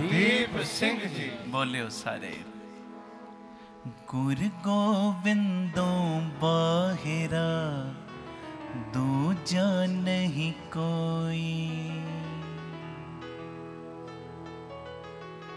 दीप सिंह जी। बोलियो सारे। गुरु गोविंदों बाहिरा दूजा नहीं कोई।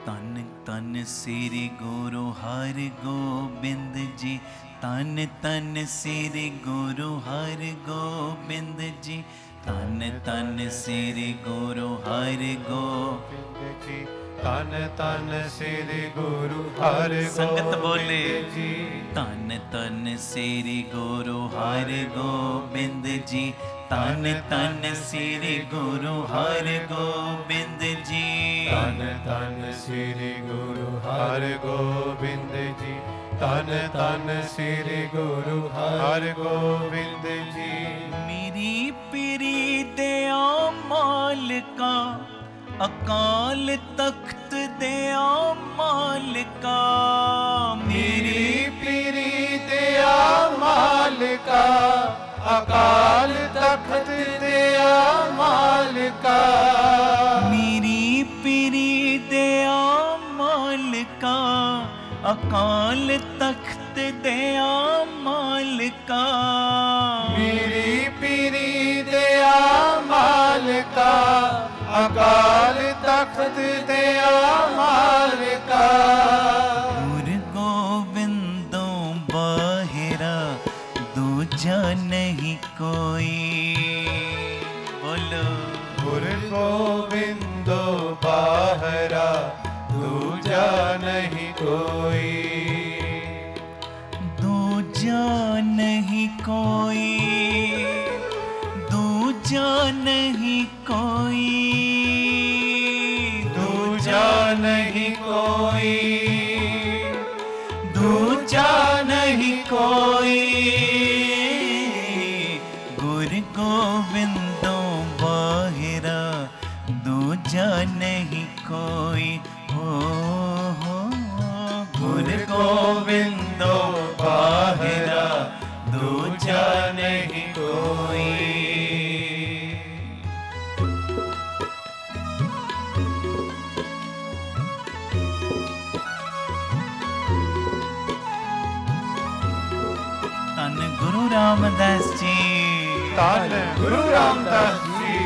तन तन श्री गुरु हरि गोबिंद जी। तन तन श्री गुरु हरि गोबिंद जी। तन तन श्री गुरु हरि गोबिंद जी। तन तन श्री गुरु हरि संगत बोले जी। तन तन श्री गुरु हरि गोबिंद जी। तन तन श्री गुरु हरि गोबिंद जी। तन तन श्री गुरु हरि गोबिंद जी। तन तन श्री गुरु हरि गोबिंद जी। मेरी पीरी दया मालिका अकाल तख्त दया मालिका। मेरी पीरी दया मालिका अकाल तख्त दया मालिका। मेरी पीरी दया मालिका अकाल तख्त दया मालिका। मेरी पीरी दया मालिका अकाल तख्त दया मालिका। गुरु गोविंदों बाहिरा दूजा नहीं कोई। बोलो गुरु गोविंदो बाहरा दूजा नहीं कोई। दूजा नहीं कोई। दूजा नहीं कोई। दूजा नहीं कोई। दूजा नहीं कोई। गुरु गोविंदों बाहिरा दूजा नहीं कोई। हो गुरु गोविंदों बाहिरा दूजा नहीं कोई। धन गुरु रामदास जी। धन गुरु रामदास जी।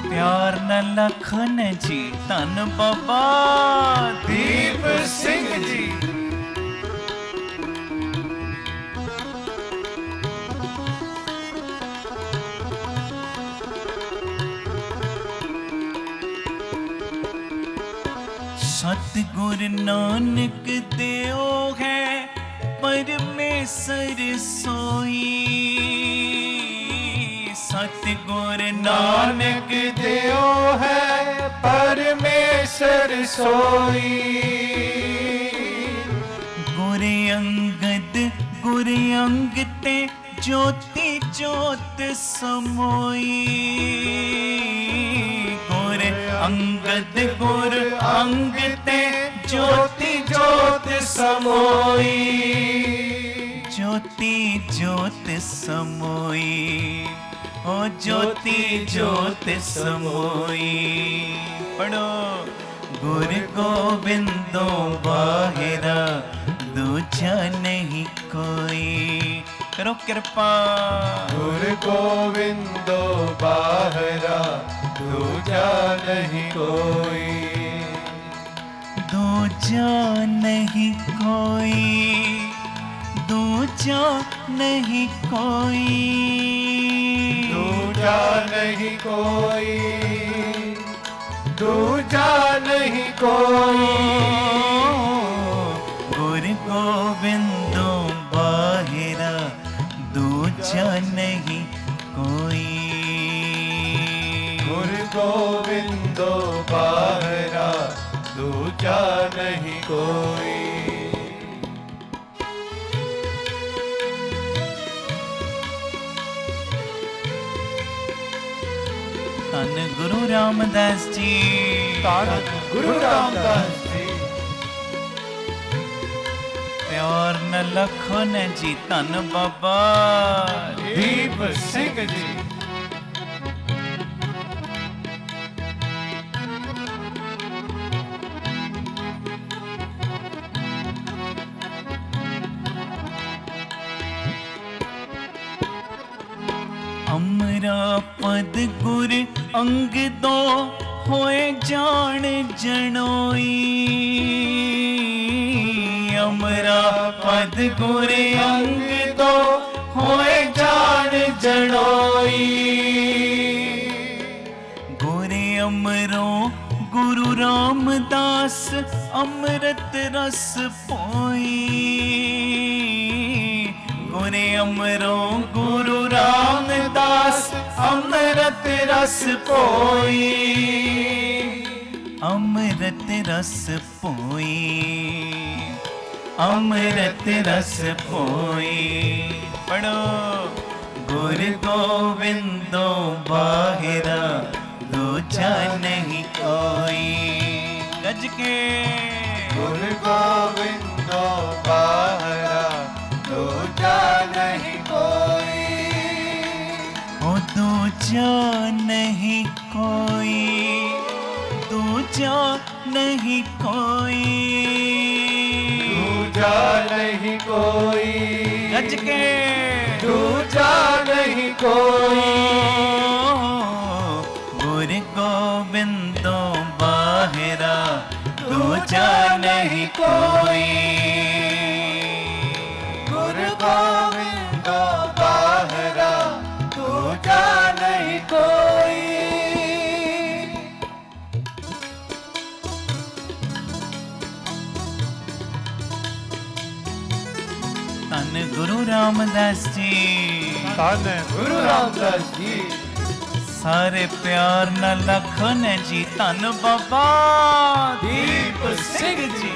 प्यार न लखन जी। धन बाबा दीप सिंह जी। सतगुरु नानक देओ है परमेश्वर सोई। सतगुरु नानक देओ है परमेश्वर सोई। गुरु अंग ते ज्योति ज्योत समोई। गुर अंग ते ज्योति ज्योत समोई। ज्योति ज्योत समोई। ओ ज्योति ज्योत समोई। पढ़ो गुरु गोविंदों बाहिरा दूजा नहीं कोई। करो कृपा। गुरु गोविंदो बाहरा दूजा नहीं कोई। दूजा नहीं कोई। दूजा नहीं कोई। दूजा नहीं कोई। दूजा नहीं कोई। गुरु गोविंदों बाहिरा दूजा नहीं कोई। गुरु गोविंदो बाहरा दूजा नहीं कोई। धन गुरु रामदास जी। धन गुरु रामदास जी। प्यार न लखो ने जी धन बाबा दीप सिंह जी। अमरा पद गुर अंग दो होए जान जनोई। अमरा पद गुर अंग दो होए जान जनोई। गोरे अमरो गुरु रामदास अमृत रस पोई। गोरे अमरो गुरु रामदास अमृत रस पोई। अमृत रस पोई। अमृत रस पोई। पढ़ो गुरु गोविंदो बाहिरा दूजा नहीं कोई। गज के गुरु गोविंदो बाहिरा दूजा नहीं कोई। ओ दूजा नहीं कोई। दूजा नहीं कोई। दूजा नहीं कोई। गज के दूजा नहीं कोई। गुरु गोविंदो बाहिरा दूजा नहीं कोई। गुरु गोविंदो बाहिरा दूजा नहीं कोई। धन गुरु रामदास जी। धन गुरु रामदास जी। सारे प्यार न लखन जी धन बाबा दीप सिंह जी।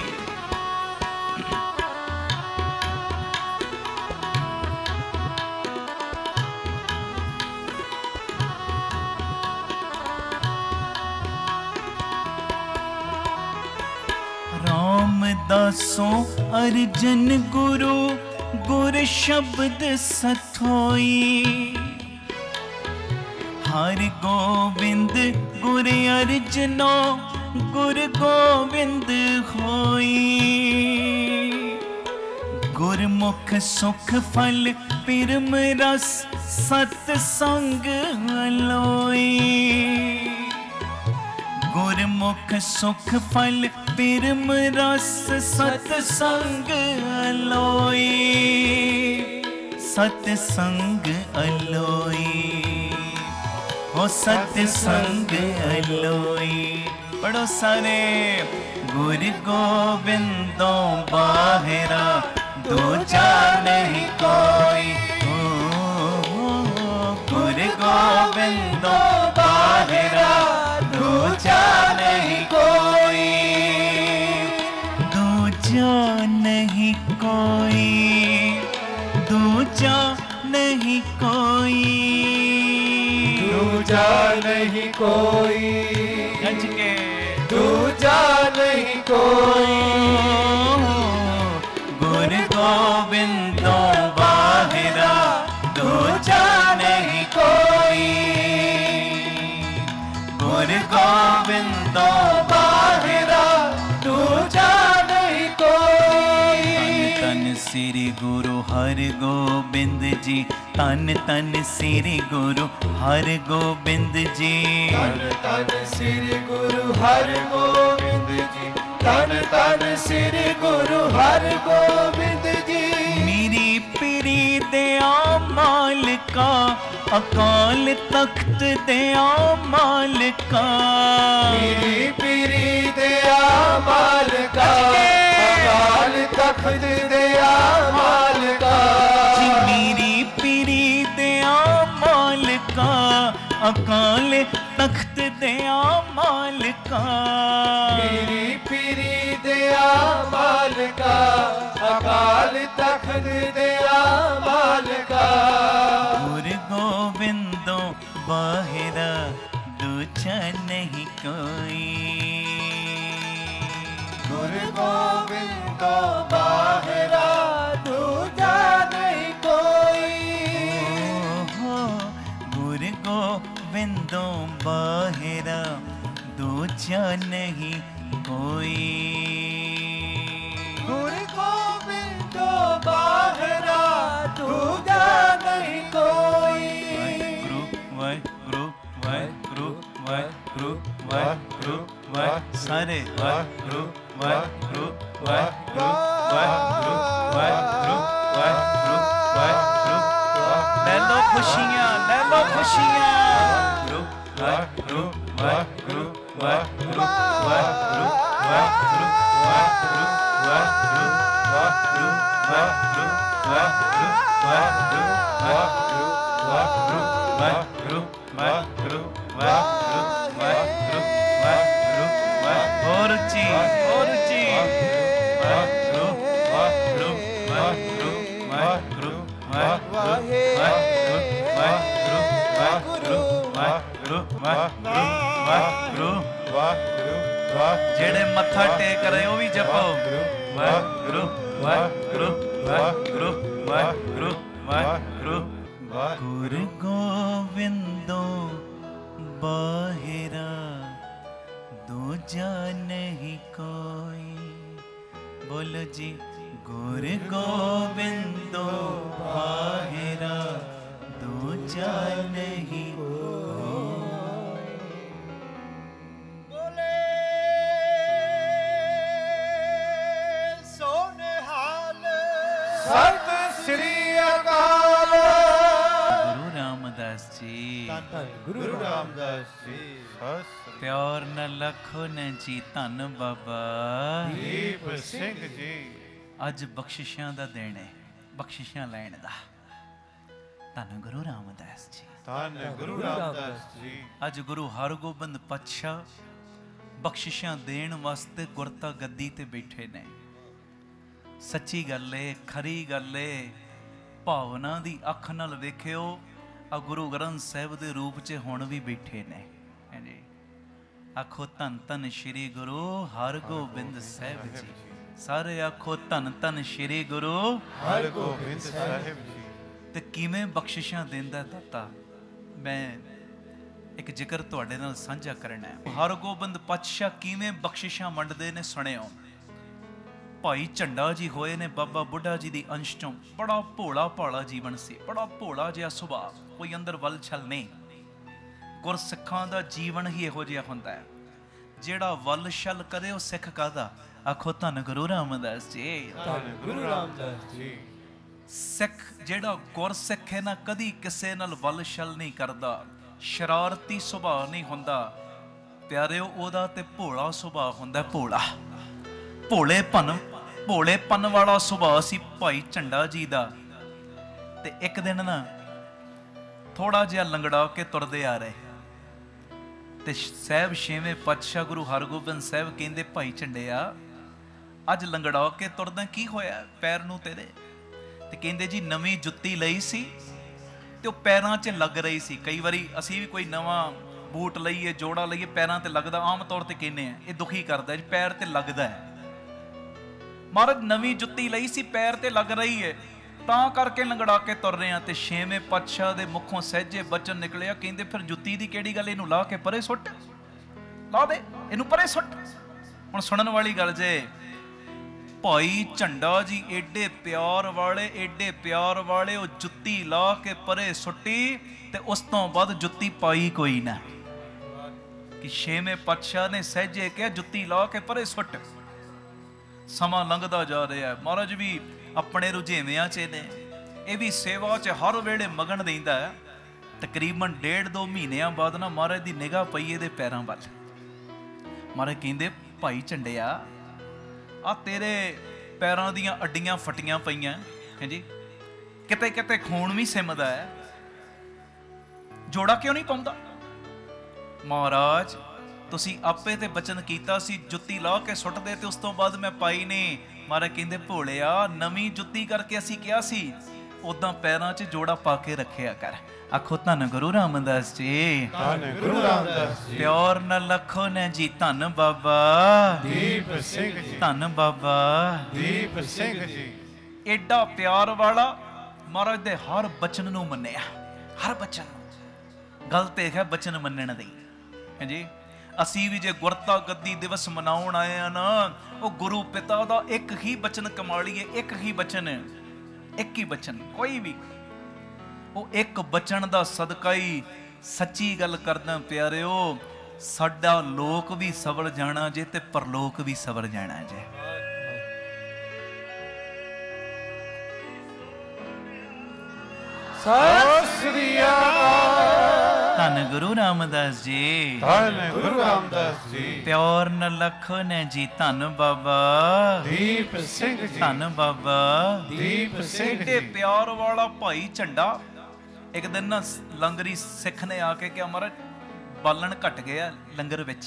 रामदासों अर्जन गुरु गुर शब्द सथोई। हर गोविंद गुर अर्जनो गुर गोविंद होई। गुरमुख सुख फल पिरम रस सतसंग अलोई। गुरमुख सुख फल पिरम रस सतसंग अलोई। सतसंग अलोई। ओ सतसंग अलोई। पढ़ो सारे गुरु गोविंदो बाहिरा दूजा नहीं कोई। गुरु गोविंदो बाहिरा दूजा नहीं कोई। दूजा नहीं कोई। दूजा नहीं कोई। दूजा नहीं कोई। गज के दूजा नहीं कोई। गुरु गोविंदो बाहिरा दूजा नहीं कोई। गुरु गोविंदो बाहिरा दूजा नहीं कोई। तन श्री गुरु हर गोबिंद जी। तन तन श्री गुरु हर गोबिंद जी। तन तन श्री गुरु हर गोविंद जी। तन तन श्री गुरु हर गोविंद जी। मेरी पीरी दया मालिका अकाल तख्त दया मालिका। मेरी पीरी दया मालिका अकाल तख्त दया मालिका। मेरी पीरी दया मालिका अकाल तख्त दया मालिका। मेरी पीरी दया मालिका अकाल तख्त दया मालिका। गुरु गोविंदो बाहिरा दूजा नहीं कोई। गुरु गोविंदो बाहिरा दूजा नहीं कोई। गुरु गोबिंद बाहरा दूजा नहीं कोई। वाहिगुरु वाहिगुरु वाहिगुरु वाहिगुरु वाहिगुरु वाहिगुरु सारे वाहिगुरु वाहिगुरु वाहिगुरु वाहिगुरु वाहिगुरु वाहिगुरु वाहिगुरु। ले लो खुशियाँ, ले लो खुशियाँ। वाहिगुरु वाहिगुरु वाहिगुरु वाहिगुरु वाहिगुरु वाहिगुरु वाहिगुरु वाहिगुरु वाहिगुरु वाहिगुरु वाहिगुरु वाहिगुरु वाहिगुरु वाहिगुरु वाहिगुरु वाहिगुरु वाहिगुरु वाहिगुरु और जी वाहिगुरु वाहिगुरु वाहिगुरु वाहिगुरु वाहिगुरु वाहिगुरु वाहिगुरु वाहिगुरु वाहिगुरु वाहिगुरु वाहिगुरु जेड़े मत्था टेक रहे हो भी जपो वाहिगुरु वाहिगुरु वाहिगुरु वाहिगुरु वाहिगुरु। गुरु गोविंदो बाहिरा दूजा नहीं कोई। बोलो जी गुरु गोविंदो बाहिरा दूजा नहीं कोई। बोले सोनहाल सत श्री अकाल। गुरु रामदास जी, गुरु रामदास जी प्यार न लखो न जी धन बाबा ਦੀਪ ਸਿੰਘ जी। अज बख्शिशां दा दिन है, बख्शिशां लैण दा। धन गुरु रामदास जी, ਧੰਨ ਗੁਰੂ ਰਾਮਦਾਸ ਜੀ। अज गुरु हरगोबिंद पातशाह बख्शिशां देण वास्ते गुरता गद्दी ते बैठे ने। सच्ची गल है, खरी गल है, भावना दी अख नाल वेखियो आ गुरु ग्रंथ साहिब दे रूप च हुण भी बैठे ने। जी आखो धन धन श्री गुरु हरगोबिंद साहिब जी। सारे आखो धन धन श्री गुरु ਹਰਗੋਬਿੰਦ ਸਾਹਿਬ ਜੀ। ते किवें बख्शिशां देंदा दाता। मैं एक जिक्र तुहाडे नाल साझा करना है। हरगोबिंद पातशाह किवें बख्शिशां वंडदे ने सुणिओ। भाई झंडा जी होए ने बाबा बुढ़ा जी दी अंश चों। बड़ा भोला भाला जीवन सी, बड़ा भोला जिहा सुभाਅ, कोई अंदर वल छल नहीं। गुरसिखां दा जीवन ही इहो जिहा हुंदा है। ਜਿਹੜਾ ਵੱਲ ਛਲ ਕਰੇ ਉਹ ਸਿੱਖ ਕਾਹਦਾ। ਆਖੋ ਧੰਨ ਗੁਰੂ ਰਾਮਦਾਸ ਜੀ। ਧੰਨ ਗੁਰੂ ਰਾਮਦਾਸ ਜੀ। ਸਿੱਖ ਜਿਹੜਾ ਗੁਰਸਿੱਖ ਹੈ ਨਾ, ਕਦੀ ਕਿਸੇ ਨਾਲ ਵੱਲ ਛਲ ਨਹੀਂ ਕਰਦਾ, ਸ਼ਰਾਰਤੀ ਸੁਭਾਅ ਨਹੀਂ ਹੁੰਦਾ ਪਿਆਰਿਓ। ਉਹਦਾ ਤੇ ਭੋਲਾ ਸੁਭਾਅ ਹੁੰਦਾ, ਭੋਲਾ ਭੋਲੇਪਨ ਵਾਲਾ ਸੁਭਾਅ ਸੀ ਭਾਈ ਝੰਡਾ ਜੀ ਦਾ। ਤੇ ਇੱਕ ਦਿਨ ਨਾ ਥੋੜਾ ਜਿਹਾ ਲੰਗੜਾ ਕੇ ਤੁਰਦੇ ਆ ਰਹੇ ਤੇ ਸਾਹਿਬ ਛੇਵੇਂ ਪਾਤਸ਼ਾਹ ਗੁਰੂ ਹਰਗੋਬਿੰਦ ਸਾਹਿਬ ਕਹਿੰਦੇ ਭਾਈ ਝੰਡਿਆ ਅੱਜ ਲੰਗੜਾ ਕੇ ਤੁਰਦਾ ਕੀ ਹੋਇਆ ਪੈਰ ਨੂੰ ਤੇਰੇ। ਤੇ ਕਹਿੰਦੇ ਜੀ ਨਵੀਂ ਜੁੱਤੀ ਲਈ ਸੀ ਤੇ ਉਹ ਪੈਰਾਂ 'ਚ ਲੱਗ ਰਹੀ ਸੀ। ਕਈ ਵਾਰੀ ਅਸੀਂ ਵੀ ਕੋਈ ਨਵਾਂ ਬੂਟ ਲਈਏ, ਜੋੜਾ ਲਈਏ, ਪੈਰਾਂ ਤੇ ਲੱਗਦਾ, ਆਮ ਤੌਰ ਤੇ ਕਹਿੰਦੇ ਆ ਇਹ ਦੁਖੀ ਕਰਦਾ ਜੀ, ਪੈਰ ਤੇ ਲੱਗਦਾ ਹੈ। ਮਹਾਰਾਜ ਨਵੀਂ ਜੁੱਤੀ ਲਈ ਸੀ, ਪੈਰ ਤੇ ਲੱਗ ਰਹੀ ਹੈ, ਤਾਂ ਕਰਕੇ ਲੰਗੜਾ ਕੇ ਤੁਰ ਰਹੇ ਆ। ਤੇ ਛੇਵੇਂ ਪਾਤਸ਼ਾਹ ਦੇ ਮੁਖੋਂ ਸਹਿਜੇ ਬਚਨ ਨਿਕਲਿਆ, ਕਹਿੰਦੇ ਫਿਰ ਜੁੱਤੀ ਦੀ ਕਿਹੜੀ ਗੱਲ, ਇਹਨੂੰ ਲਾ ਕੇ ਪਰੇ ਸੁੱਟ, ਲਾ ਦੇ ਇਹਨੂੰ ਪਰੇ ਸੁੱਟ। ਹੁਣ ਸੁਣਨ ਵਾਲੀ ਗੱਲ ਜੇ ਭਾਈ ਝੰਡਾ ਜੀ ਏਡੇ ਪਿਆਰ ਵਾਲੇ ਉਹ ਜੁੱਤੀ ਲਾ ਕੇ ਪਰੇ ਸੁੱਟੀ ਤੇ ਉਸ ਤੋਂ ਬਾਅਦ ਜੁੱਤੀ ਪਾਈ ਕੋਈ ਨਾ। ਕਿ ਛੇਵੇਂ ਪਾਤਸ਼ਾਹ ਨੇ ਸਹਿਜੇ ਕਿਹਾ ਜੁੱਤੀ ਲਾ ਕੇ ਪਰੇ ਸੁੱਟ। ਸਮਾਂ ਲੰਘਦਾ ਜਾ ਰਿਹਾ ਹੈ। ਮਹਾਰਾਜ ਵੀ ਆਪਣੇ ਰੁਝੇਵਿਆਂ 'ਚ ਨੇ, ਇਹ ਵੀ ਸੇਵਾ 'ਚ ਹਰ ਵੇਲੇ ਮਗਨ ਰਹਿੰਦਾ ਹੈ। ਤਕਰੀਬਨ 1.5-2 ਮਹੀਨਿਆਂ ਬਾਅਦ ਨਾ ਮਹਾਰਾਜ ਦੀ ਨਿਗਾਹ ਪਈ ਇਹਦੇ ਪੈਰਾਂ ਵੱਲ। ਮਹਾਰਾਜ ਕਹਿੰਦੇ ਭਾਈ ਝੰਡਿਆ ਆ ਤੇਰੇ ਪੈਰਾਂ ਦੀਆਂ ਅੱਡੀਆਂ ਫਟੀਆਂ ਪਈਆਂ ਹੈ ਜੀ, ਕਿਤੇ ਕਿਤੇ ਖੂਨ ਵੀ ਸਿਮਦਾ ਹੈ, ਜੋੜਾ ਕਿਉਂ ਨਹੀਂ ਪਾਉਂਦਾ। ਮਹਾਰਾਜ ਤੁਸੀਂ ਆਪੇ ਤੇ ਬਚਨ ਕੀਤਾ ਸੀ ਜੁੱਤੀ ਲਾ ਕੇ ਸੁੱਟ ਦੇ, ਤੇ ਉਸ ਤੋਂ ਬਾਅਦ ਮੈਂ ਪਾਈ ਨਹੀਂ। ਮਹਾਰਾਜ ਕਹਿੰਦੇ ਭੋਲਿਆ ਨਵੀਂ ਜੁੱਤੀ ਕਰਕੇ ਅਸੀਂ ਕਿਹਾ ਸੀ, ਉਦਾਂ ਪੈਰਾਂ 'ਚ ਜੋੜਾ ਪਾ ਕੇ ਰੱਖਿਆ ਕਰ। ਆਖੋ ਧੰਨ ਗੁਰੂ ਰਾਮਦਾਸ ਜੀ। ਧੰਨ ਗੁਰੂ ਰਾਮਦਾਸ ਜੀ। ਪਿਆਰ ਨਾਲ ਲਖੋ ਨੇ ਜੀ ਧੰਨ ਬਾਬਾ ਦੀਪ ਸਿੰਘ ਜੀ। ਧੰਨ ਬਾਬਾ ਦੀਪ ਸਿੰਘ ਜੀ। ਐਡਾ ਪਿਆਰ ਵਾਲਾ ਮਹਾਰਾਜ ਦੇ ਹਰ ਬਚਨ ਨੂੰ ਮੰਨਿਆ, ਹਰ ਬਚਨ। ਗੱਲ ਤੇ ਹੈ ਬਚਨ ਮੰਨਣ ਦੀ ਹੈ ਜੀ। ਅਸੀਂ ਵੀ ਜੇ ਗੁਰਤਾ ਗੱਦੀ ਦਿਵਸ ਮਨਾਉਣ ਆਏ ਆ ਨਾ, ਉਹ ਗੁਰੂ ਪਿਤਾ ਦਾ ਇੱਕ ਹੀ ਬਚਨ ਕਮਾ ਲਈਏ। ਇੱਕ ਹੀ ਬਚਨ, ਇੱਕ ਹੀ ਬਚਨ, ਕੋਈ ਵੀ ਉਹ ਇੱਕ ਬਚਨ ਦਾ ਸਦਕਾ ਹੀ ਸੱਚੀ ਗੱਲ ਕਰਦਾ ਪਿਆਰਿਓ, ਸਾਡਾ ਲੋਕ ਵੀ ਸਵਰ ਜਾਣਾ ਜੇ ਤੇ ਪਰਲੋਕ ਵੀ ਸਵਰ ਜਾਣਾ ਜੇ। ਸਤਿ ਸ੍ਰੀ ਅਕਾਲ। ਧੰਨ ਗੁਰੂ ਰਾਮਦਾਸ ਜੀ, ਧੰਨ ਗੁਰੂ ਰਾਮਦਾਸ ਜੀ। ਪਿਆਰ ਨ ਲਖੋ ਨੇ ਜੀ, ਧੰਨ ਬਾਬਾ ਦੀਪ ਸਿੰਘ ਜੀ, ਧੰਨ ਬਾਬਾ ਦੀਪ ਸਿੰਘ ਤੇ ਜੀ। ਪਿਆਰ ਵਾਲਾ ਭਾਈ ਝੰਡਾ ਇੱਕ ਦਿਨ ਨਾ ਲੰਗਰੀ ਸਿੱਖ ਨੇ ਆ ਕੇ ਕਿਹਾ, ਮਹਾਰਾਜ ਬਾਲਣ ਘਟ ਗਿਆ ਲੰਗਰ ਵਿੱਚ।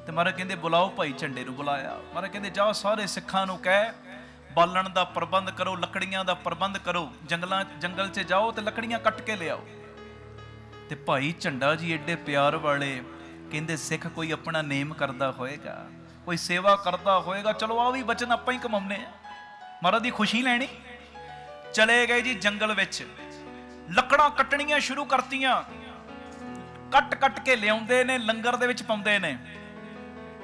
ਤੇ ਮਹਾਰਾਜ ਕਹਿੰਦੇ ਬੁਲਾਓ ਭਾਈ ਝੰਡੇ ਨੂੰ। ਬੁਲਾਇਆ। ਮਹਾਰਾਜ ਕਹਿੰਦੇ ਜਾ ਸਾਰੇ ਸਿੱਖਾਂ ਨੂੰ ਕਹਿ ਬਾਲਣ ਦਾ ਪ੍ਰਬੰਧ ਕਰੋ, ਲੱਕੜੀਆਂ ਦਾ ਪ੍ਰਬੰਧ ਕਰੋ, ਜੰਗਲ 'ਚ ਜਾਓ ਤੇ ਲੱਕੜੀਆਂ ਕੱਟ ਕੇ ਲਿਆਓ। ਤੇ ਭਾਈ ਝੰਡਾ ਜੀ ਏਡੇ ਪਿਆਰ ਵਾਲੇ ਕਹਿੰਦੇ ਸਿੱਖ ਕੋਈ ਆਪਣਾ ਨੇਮ ਕਰਦਾ ਹੋਏਗਾ, ਕੋਈ ਸੇਵਾ ਕਰਦਾ ਹੋਏਗਾ, ਚਲੋ ਆ ਵੀ ਬਚਨ ਆਪਾਂ ਹੀ ਕਮਾਉਨੇ ਆ, ਮਹਾਰਾਜ ਦੀ ਖੁਸ਼ੀ ਲੈਣੀ। ਚਲੇ ਗਏ ਜੀ ਜੰਗਲ ਵਿੱਚ, ਲੱਕੜਾਂ ਕੱਟਣੀਆਂ ਸ਼ੁਰੂ ਕਰਤੀਆਂ, ਕੱਟ ਕੇ ਲਿਆਉਂਦੇ ਨੇ, ਲੰਗਰ ਦੇ ਵਿੱਚ ਪਾਉਂਦੇ ਨੇ।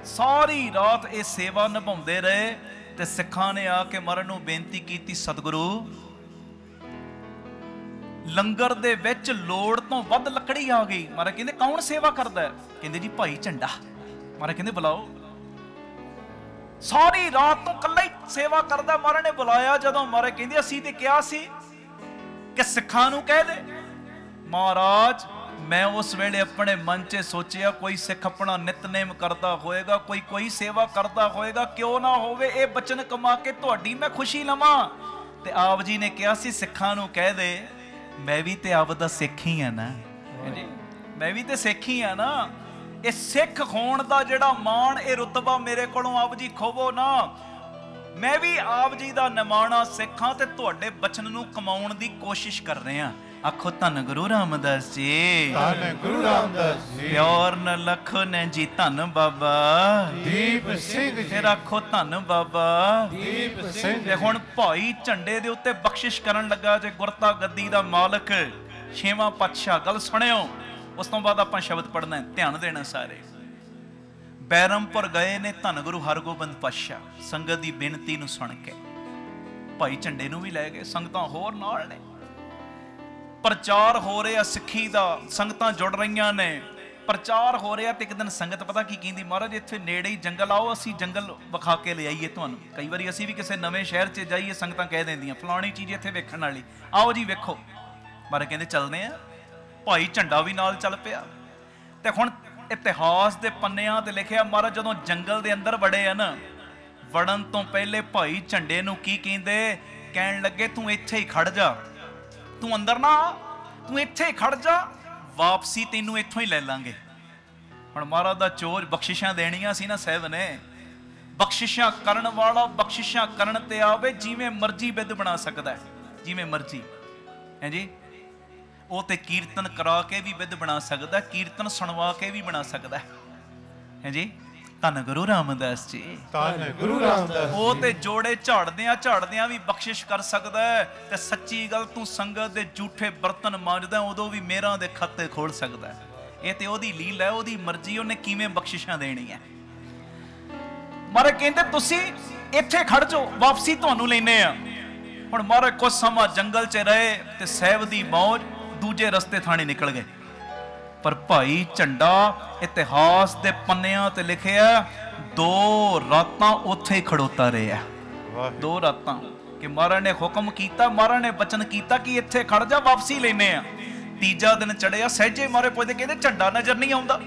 ਸਾਰੀ ਰਾਤ ਇਹ ਸੇਵਾ ਨਿਭਾਉਂਦੇ ਰਹੇ। ਤੇ ਸਿੱਖਾਂ ਨੇ ਆ ਕੇ ਮਹਾਰਾਜ ਨੂੰ ਬੇਨਤੀ ਕੀਤੀ, ਸਤਿਗੁਰੂ ਲੰਗਰ ਦੇ ਵਿੱਚ ਲੋੜ ਤੋਂ ਵੱਧ ਲੱਕੜੀ ਆ ਗਈ। ਮਹਾਰਾਜ ਕਹਿੰਦੇ ਕੌਣ ਸੇਵਾ ਕਰਦਾ? ਕਹਿੰਦੇ ਜੀ ਭਾਈ ਝੰਡਾ। ਮਹਾਰਾਜ ਕਹਿੰਦੇ ਬੁਲਾਓ। ਸਾਰੀ ਰਾਤ ਤੋਂ ਇਕੱਲਾ ਹੀ ਸੇਵਾ ਕਰਦਾ। ਮਹਾਰਾਜ ਨੇ ਬੁਲਾਇਆ। ਜਦੋਂ ਮਹਾਰਾਜ ਕਹਿੰਦੇ ਅਸੀਂ ਤੇ ਕਿਹਾ ਸੀ ਕਿ ਸਿੱਖਾਂ ਨੂੰ ਕਹਿ ਦੇ। ਮਹਾਰਾਜ ਮੈਂ ਉਸ ਵੇਲੇ ਆਪਣੇ ਮਨ 'ਚ ਸੋਚਿਆ ਕੋਈ ਸਿੱਖ ਆਪਣਾ ਨਿਤਨੇਮ ਕਰਦਾ ਹੋਏਗਾ, ਕੋਈ ਸੇਵਾ ਕਰਦਾ ਹੋਏਗਾ, ਕਿਉਂ ਨਾ ਹੋਵੇ ਇਹ ਬਚਨ ਕਮਾ ਕੇ ਤੁਹਾਡੀ ਮੈਂ ਖੁਸ਼ੀ ਲਵਾਂ। ਤੇ ਆਪ ਜੀ ਨੇ ਕਿਹਾ ਸੀ ਸਿੱਖਾਂ ਨੂੰ ਕਹਿ ਦੇ, ਮੈਂ ਵੀ ਤੇ ਆਪ ਦਾ ਸਿੱਖ ਹੀ ਆ ਨਾ, ਮੈਂ ਵੀ ਤੇ ਸਿੱਖ ਹੀ ਆ ਨਾ। ਇਹ ਸਿੱਖ ਹੋਣ ਦਾ ਜਿਹੜਾ ਮਾਣ, ਇਹ ਰੁਤਬਾ ਮੇਰੇ ਕੋਲੋਂ ਆਪ ਜੀ ਖੋਵੋ ਨਾ। ਮੈਂ ਵੀ ਆਪ ਜੀ ਦਾ ਨਿਮਾਣਾ ਸਿੱਖਾਂ ਤੇ ਤੁਹਾਡੇ ਬਚਨ ਨੂੰ ਕਮਾਉਣ ਦੀ ਕੋਸ਼ਿਸ਼ ਕਰ ਰਿਹਾ। ਆਖੋ ਧੰਨ ਗੁਰੂ ਰਾਮਦਾਸ ਜੀ, ਧੰਨ ਗੁਰੂ ਰਾਮਦਾਸ ਜੀ। ਪਿਆਰ ਨ ਲਖੋ ਨੇ ਜੀ, ਧੰਨ ਬਾਬਾ ਦੀਪ ਸਿੰਘ ਜੀ। ਫਿਰ ਆਖੋ ਧੰਨ ਬਾਬਾ ਦੀਪ ਸਿੰਘ। ਤੇ ਹੁਣ ਭਾਈ ਝੰਡੇ ਦੇ ਉੱਤੇ ਬਖਸ਼ਿਸ਼ ਕਰਨ ਲੱਗਾ ਜੇ ਗੁਰਤਾ ਗੱਦੀ ਦਾ ਮਾਲਕ ਛੇਵਾਂ ਪਾਤਸ਼ਾਹ। ਗੱਲ ਸੁਣਿਓ, ਉਸ ਤੋਂ ਬਾਅਦ ਆਪਾਂ ਸ਼ਬਦ ਪੜ੍ਹਨਾ, ਧਿਆਨ ਦੇਣਾ ਸਾਰੇ। ਬੈਰਮਪੁਰ ਗਏ ਨੇ ਧੰਨ ਗੁਰੂ ਹਰਗੋਬਿੰਦ ਪਾਤਸ਼ਾਹ। ਸੰਗਤ ਦੀ ਬੇਨਤੀ ਨੂੰ ਸੁਣ ਕੇ ਭਾਈ ਝੰਡੇ ਨੂੰ ਵੀ ਲੈ ਗਏ, ਸੰਗਤਾਂ ਹੋਰ ਨਾਲ ਨੇ। ਪ੍ਰਚਾਰ ਹੋ ਰਿਹਾ ਸਿੱਖੀ ਦਾ, ਸੰਗਤਾਂ ਜੁੜ ਰਹੀਆਂ ਨੇ, ਪ੍ਰਚਾਰ ਹੋ ਰਿਹਾ। ਤੇ ਇੱਕ ਦਿਨ ਸੰਗਤ ਪਤਾ ਕੀ ਕਹਿੰਦੀ, ਮਹਾਰਾਜ ਇੱਥੇ ਨੇੜੇ ਹੀ ਜੰਗਲ, ਆਓ ਅਸੀਂ ਜੰਗਲ ਵਿਖਾ ਕੇ ਲਿਆਈਏ ਤੁਹਾਨੂੰ। ਕਈ ਵਾਰੀ ਅਸੀਂ ਵੀ ਕਿਸੇ ਨਵੇਂ ਸ਼ਹਿਰ 'ਚ ਜਾਈਏ, ਸੰਗਤਾਂ ਕਹਿ ਦਿੰਦੀਆਂ ਫਲਾਣੀ ਚੀਜ਼ ਇੱਥੇ ਵੇਖਣ ਵਾਲੀ, ਆਓ ਜੀ ਵੇਖੋ। ਮਹਾਰਾਜ ਕਹਿੰਦੇ ਚੱਲਦੇ ਆ। ਭਾਈ ਝੰਡਾ ਵੀ ਨਾਲ ਚੱਲ ਪਿਆ। ਤੇ ਹੁਣ ਇਤਿਹਾਸ ਦੇ ਪੰਨਿਆਂ ਤੇ ਲਿਖਿਆ, ਮਹਾਰਾਜ ਜਦੋਂ ਜੰਗਲ ਦੇ ਅੰਦਰ ਵੜੇ ਆ ਨਾ, ਵੜਨ ਤੋਂ ਪਹਿਲੇ ਭਾਈ ਝੰਡੇ ਨੂੰ ਕੀ ਕਹਿੰਦੇ, ਕਹਿਣ ਲੱਗੇ ਤੂੰ ਇੱਥੇ ਹੀ ਖੜ ਜਾ, ਤੂੰ ਅੰਦਰ ਨਾ, ਤੂੰ ਇੱਥੇ ਹੀ ਖੜ ਜਾ, ਵਾਪਸੀ ਤੈਨੂੰ ਇੱਥੋਂ ਹੀ ਲੈ ਲਾਂਗੇ। ਹੁਣ ਮਹਾਰਾਜ ਦਾ ਚੋਰ ਬਖਸ਼ਿਸ਼ਾਂ ਦੇਣੀਆਂ ਸੀ ਨਾ ਸਾਹਿਬ ਨੇ। ਬਖਸ਼ਿਸ਼ਾਂ ਕਰਨ ਵਾਲਾ ਬਖਸ਼ਿਸ਼ਾਂ ਕਰਨ ਤੇ ਆਵੇ, ਜਿਵੇਂ ਮਰਜ਼ੀ ਬਿੱਦ ਬਣਾ ਸਕਦਾ ਹੈ, ਜਿਵੇਂ ਮਰਜ਼ੀ ਹੈ ਜੀ। ਉਹ ਤੇ ਕੀਰਤਨ ਕਰਾ ਕੇ ਵੀ ਬਿੱਦ ਬਣਾ ਸਕਦਾ, ਕੀਰਤਨ ਸੁਣਵਾ ਕੇ ਵੀ ਬਣਾ ਸਕਦਾ ਹੈ ਜੀ। ਧੰਨ ਗੁਰੂ ਰਾਮਦਾਸ ਜੀ, ਧੰਨ ਗੁਰੂ ਰਾਮਦਾਸ। ਉਹ ਤੇ ਜੋੜੇ ਝਾੜਦਿਆਂ ਵੀ ਬਖਸ਼ਿਸ਼ ਕਰ ਸਕਦਾ ਹੈ। ਤੇ ਸੱਚੀ ਗੱਲ, ਤੂੰ ਸੰਗਤ ਦੇ ਝੂਠੇ ਬਰਤਨ ਮਾਂਜਦਾ, ਉਦੋਂ ਵੀ ਮੇਰਾਂ ਦੇ ਖਾਤੇ ਖੋਲ ਸਕਦਾ ਹੈ। ਇਹ ਤੇ ਉਹਦੀ ਲੀਲਾ ਹੈ, ਉਹਦੀ ਮਰਜ਼ੀ, ਉਹਨੇ ਕਿਵੇਂ ਬਖਸ਼ਿਸ਼ਾਂ ਦੇਣੀ ਹੈ। ਮਹਾਰਾਜ ਕਹਿੰਦੇ ਤੁਸੀਂ ਇੱਥੇ ਖੜ ਜਾਓ, ਵਾਪਸੀ ਤੁਹਾਨੂੰ ਲੈਨੇ ਆ। ਹੁਣ ਮਹਾਰਾਜ ਕੁਝ ਸਮਾਂ ਜੰਗਲ 'ਚ ਰਹੇ ਤੇ ਸਾਹਿਬ ਦੀ ਮੌਜ, ਦੂਜੇ ਰਸਤੇ ਥਾਣੇ ਨਿਕਲ ਗਏ। ਪਰ ਭਾਈ ਝੰਡਾ ਇਤਿਹਾਸ ਦੇ ਪੰਨਿਆਂ ਤੇ ਲਿਖਿਆ 2 ਰਾਤਾਂ ਉੱਥੇ ਹੀ ਖੜੋਤਾ ਰਿਹਾ। 2 ਰਾਤਾਂ ਕਿ ਮਹਾਰਾਜ ਨੇ ਹੁਕਮ ਕੀਤਾ, ਮਹਾਰਾਜ ਨੇ ਬਚਨ ਕੀਤਾ ਕਿ ਇੱਥੇ ਖੜ ਜਾ, ਵਾਪਸੀ ਲੈਨੇ ਆ। ਤੀਜਾ ਦਿਨ ਚੜਿਆ, ਸਹਿਜੇ ਮਹਾਰਾਜ ਪੁੱਛਦੇ, ਕਹਿੰਦੇ ਝੰਡਾ ਨਜ਼ਰ ਨਹੀਂ ਆਉਂਦਾ।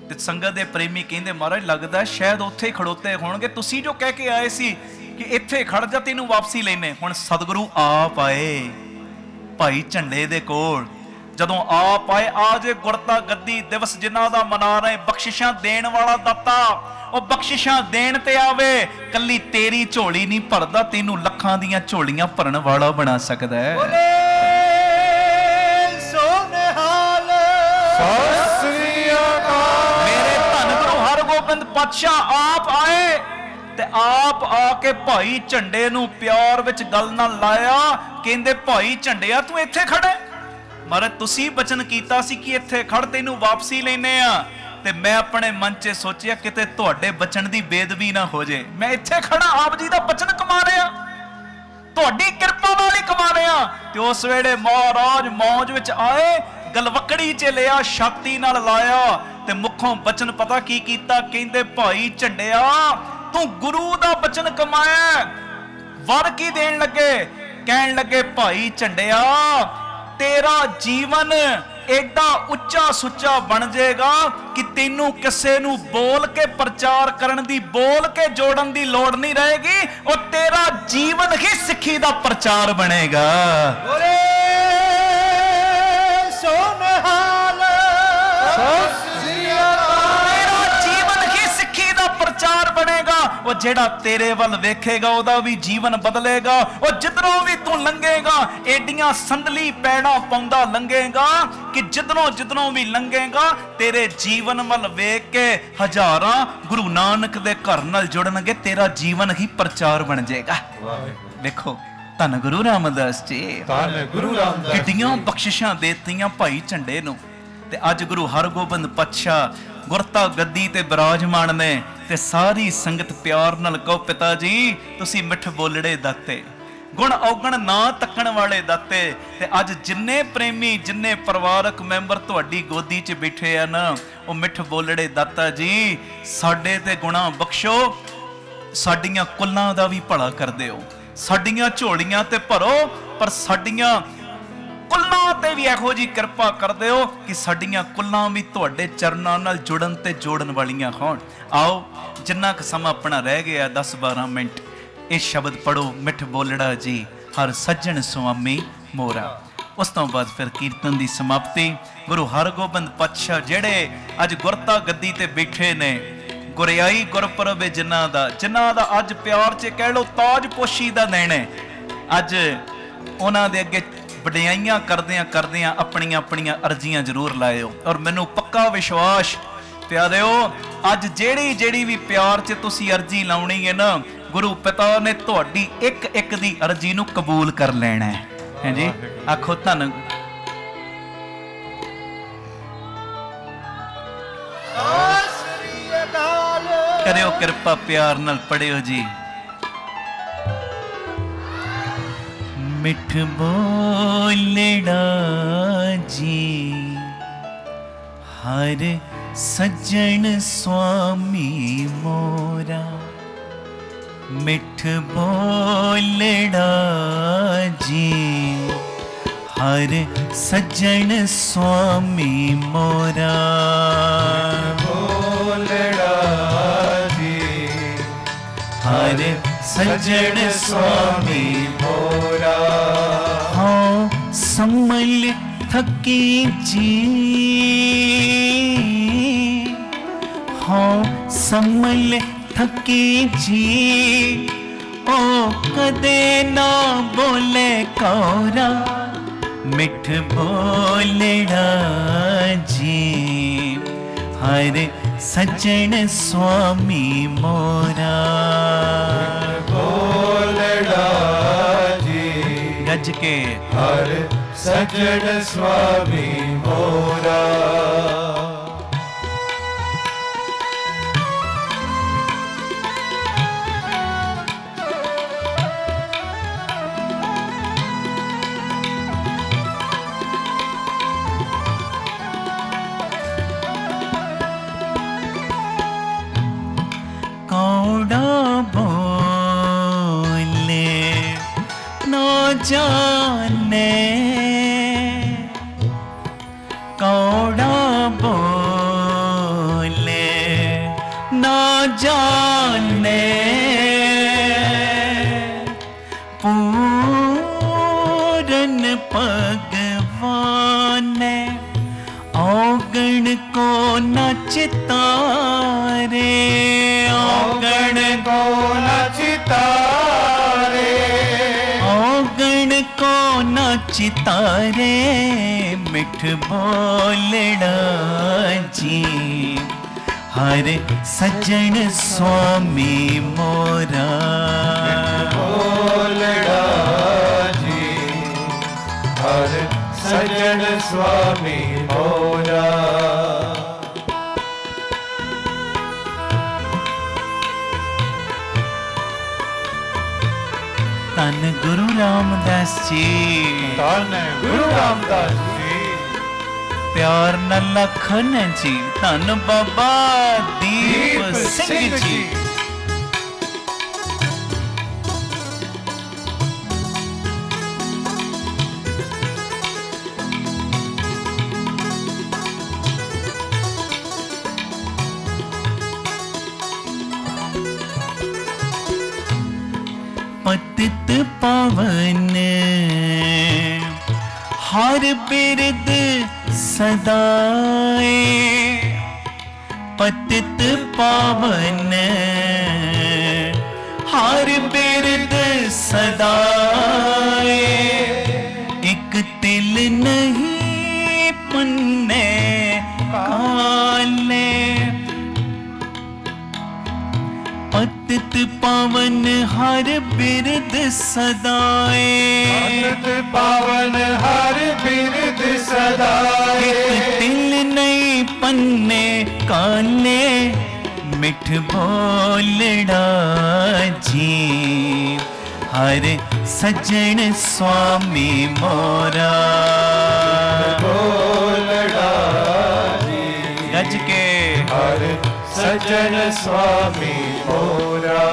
ਤੇ ਸੰਗਤ ਦੇ ਪ੍ਰੇਮੀ ਕਹਿੰਦੇ ਮਹਾਰਾਜ ਲੱਗਦਾ ਸ਼ਾਇਦ ਉੱਥੇ ਹੀ ਖੜੋਤੇ ਹੋਣਗੇ, ਤੁਸੀਂ ਜੋ ਕਹਿ ਕੇ ਆਏ ਸੀ ਕਿ ਇੱਥੇ ਖੜ ਜਾ ਤੈਨੂੰ ਵਾਪਸੀ ਲੈਨੇ। ਹੁਣ ਸਤਿਗੁਰੂ ਆਪ ਆਏ ਭਾਈ ਝੰਡੇ ਦੇ ਕੋਲ। ਜਦੋਂ ਆਪ ਆਏ, ਆ ਜੇ ਗੁਰਤਾ ਗੱਦੀ ਦਿਵਸ ਜਿਨ੍ਹਾਂ ਦਾ ਮਨਾ ਰਹੇ, ਬਖਸ਼ਿਸ਼ਾਂ ਦੇਣ ਵਾਲਾ ਦਾਤਾ, ਉਹ ਬਖਸ਼ਿਸ਼ਾਂ ਦੇਣ ਤੇ ਆਵੇ। ਕੱਲੀ ਤੇਰੀ ਝੋਲੀ ਨਹੀਂ ਭਰਦਾ, ਤੈਨੂੰ ਲੱਖਾਂ ਦੀਆਂ ਝੋਲੀਆਂ ਭਰਨ ਵਾਲਾ ਬਣਾ ਸਕਦਾ ਹੈ। ਸੋਨੇਹਾਲ ਸਤਿ ਸ੍ਰੀ ਅਕਾਲ। ਮੇਰੇ ਧੰਨ ਗੁਰੂ ਹਰਗੋਬਿੰਦ ਪਾਤਸ਼ਾਹ ਆਪ ਆਏ ਤੇ ਆਪ ਆ ਕੇ ਭਾਈ ਝੰਡੇ ਨੂੰ ਪਿਆਰ ਵਿੱਚ ਗੱਲ ਨਾਲ ਲਾਇਆ। ਕਹਿੰਦੇ ਭਾਈ ਝੰਡਿਆ ਤੂੰ ਇੱਥੇ ਖੜਾ। ਮਹਾਰਾਜ ਤੁਸੀਂ ਬਚਨ ਕੀਤਾ ਸੀ ਕਿ ਇੱਥੇ ਖੜ, ਤੈਨੂੰ ਵਾਪਸੀ ਲੈਨੇ ਆ। ਤੇ ਮੈਂ ਆਪਣੇ ਮਨ 'ਚ ਸੋਚਿਆ ਕਿਤੇ ਤੁਹਾਡੇ ਬਚਨ ਦੀ ਬੇਦਬੀ ਨਾ ਹੋ ਜੇ। ਮੈਂ ਇੱਥੇ ਖੜਾ ਆਪ ਜੀ ਦਾ ਬਚਨ ਕਮਾ ਰਿਹਾ, ਤੁਹਾਡੀ ਕਿਰਪਾ ਨਾਲ ਹੀ ਕਮਾ ਰਿਹਾ। ਤੇ ਉਸ ਵੇਲੇ ਮਹਾਰਾਜ ਮੌਜ ਵਿੱਚ ਆਏ, ਗਲਵਕੜੀ 'ਚ ਲਿਆ, ਛਾਤੀ ਨਾਲ ਲਾਇਆ ਤੇ ਮੁਖੋਂ ਬਚਨ ਪਤਾ ਕੀ ਕੀਤਾ? ਕਹਿੰਦੇ ਭਾਈ ਝੰਡਿਆ ਤੂੰ ਗੁਰੂ ਦਾ ਬਚਨ ਕਮਾਇਆ। ਵਰ ਕੀ ਦੇਣ ਲੱਗੇ? ਕਹਿਣ ਲੱਗੇ ਭਾਈ ਝੰਡਿਆ तेरा जीवन एडा उच्चा सुच्चा बन जाएगा कि तेनू किसे नू बोल के प्रचार करन दी, बोल के जोड़न दी लोड़ नहीं रहेगी, और तेरा जीवन ही सिक्खी दा प्रचार बनेगा। बोले सोनहाल तेरा जीवन ही सिक्खी दा प्रचार बनेगा। वो जेड़ा तेरे वल वेखेगा ओदा भी जीवन बदलेगा। और जिधरों भी तू लंघेगा एडियां संदली पैड़ा पाउंदा लंघेगा कि जिधरों जिधरों भी लंघेगा तेरे जीवन वल वेख के हजारां गुरु नानक दे घर नाल जुड़नगे, तेरा जीवन ही प्रचार बन जाएगा। देखो धन गुरु रामदास जी, धन गुरु रामदास किड्डियां बख्शिशां देतियां भाई झंडे नूं। ते अज गुरु हरगोबिंद पातशाह गुरता गद्दी ते बिराजमान ने, ते सारी संगत प्यार नाल कहो पिता जी तुसी मिठ बोलड़े दाते, गुण औगण ना तकण वाले दाते। ते अज जिन्ने प्रेमी जिन्ने परिवारक मैंबर तुहाडी गोदी च बैठे आ ना, ओ मिठ बोलड़े दाता जी साडे ते गुणा बख्शो, साडियां कुल्लां दा भी भला कर दिओ, साडियां झोलियां ते भरो, पर साडियां कुल्लां ते भी इहो जी किरपा कर दिओ कि साडियां कुल्लां भी तुहाडे चरनां नाल जुड़न ते जोड़न वालियां होण। आओ जिन्ना क समा अपना रह गया 10-12 मिनट ये शब्द पढ़ो, मिठ बोलड़ा जी हर सज्जन सुआमी मोरा। उस तो बाद फिर कीर्तन की समाप्ति। गुरु हरगोबिंद पातशाह जेड़े अज गुरता गद्दी ते बैठे ने, गुरियाई गुरपुरब जिन्हां दा अज प्यार च कह लो ताज पोशी दा देने, अज उन्हां दे अगे वडियाइयां करदियां करदियां अपनियां अपनियां अर्जियां जरूर लाएओ। और मैनू पक्का विश्वास प्यारेओ अज जेड़ी जेड़ी भी प्यार च तुसी अर्जी लाउणी है ना, गुरु पिता ने तुहाडी एक एक दी अर्जी नू कबूल कर लेना है जी। आखो धन करियो कृपा प्यार नाल पढ़ियो जी। मिठ बोलड़ा जी हर सज्जन स्वामी मोरा, मिठ बोलड़ा जी हर सज्जन स्वामी मोरा, बोलड़ा जी हर सज्जन स्वामी मोरा। हाँ समल थकी जी, हाँ समल थकी जी, ओ कदे ना बोले कौरा, मिठ बोलड़ा जी हर सज्जन स्वामी मोरा, बोलड़ा जी गज के हर सज्जन स्वामी मोरा। जाने कौड़ा बोले ना जाने, पूरन भगवान औगण को न चितारे, औगण को न चितारे, औगण को न चितारे, मिठ बोलड़ा जी हर सज्जन स्वामी मोरा, बोलड़ा जी हर सज्जन स्वामी मोरा। गुरु रामदास जी, धन गुरु रामदास जी, प्यार नाल लखन जी, धन बाबा दीप सिंह जी। पतित पावन हर बिरद सदाए, पतित पावन हर बिरद सदाए, एक तिल नहीं पन्ने काले, पतित पावन हर बिरद सदाए, पतित पावन हर बिरद सदाए, एक तिल नहीं पन्ने काले, मिठ बोलड़ा जी, हर सज्जन स्वामी मोरा, बोलड़ा जी, गज के हर सज्जन स्वामी मोरा।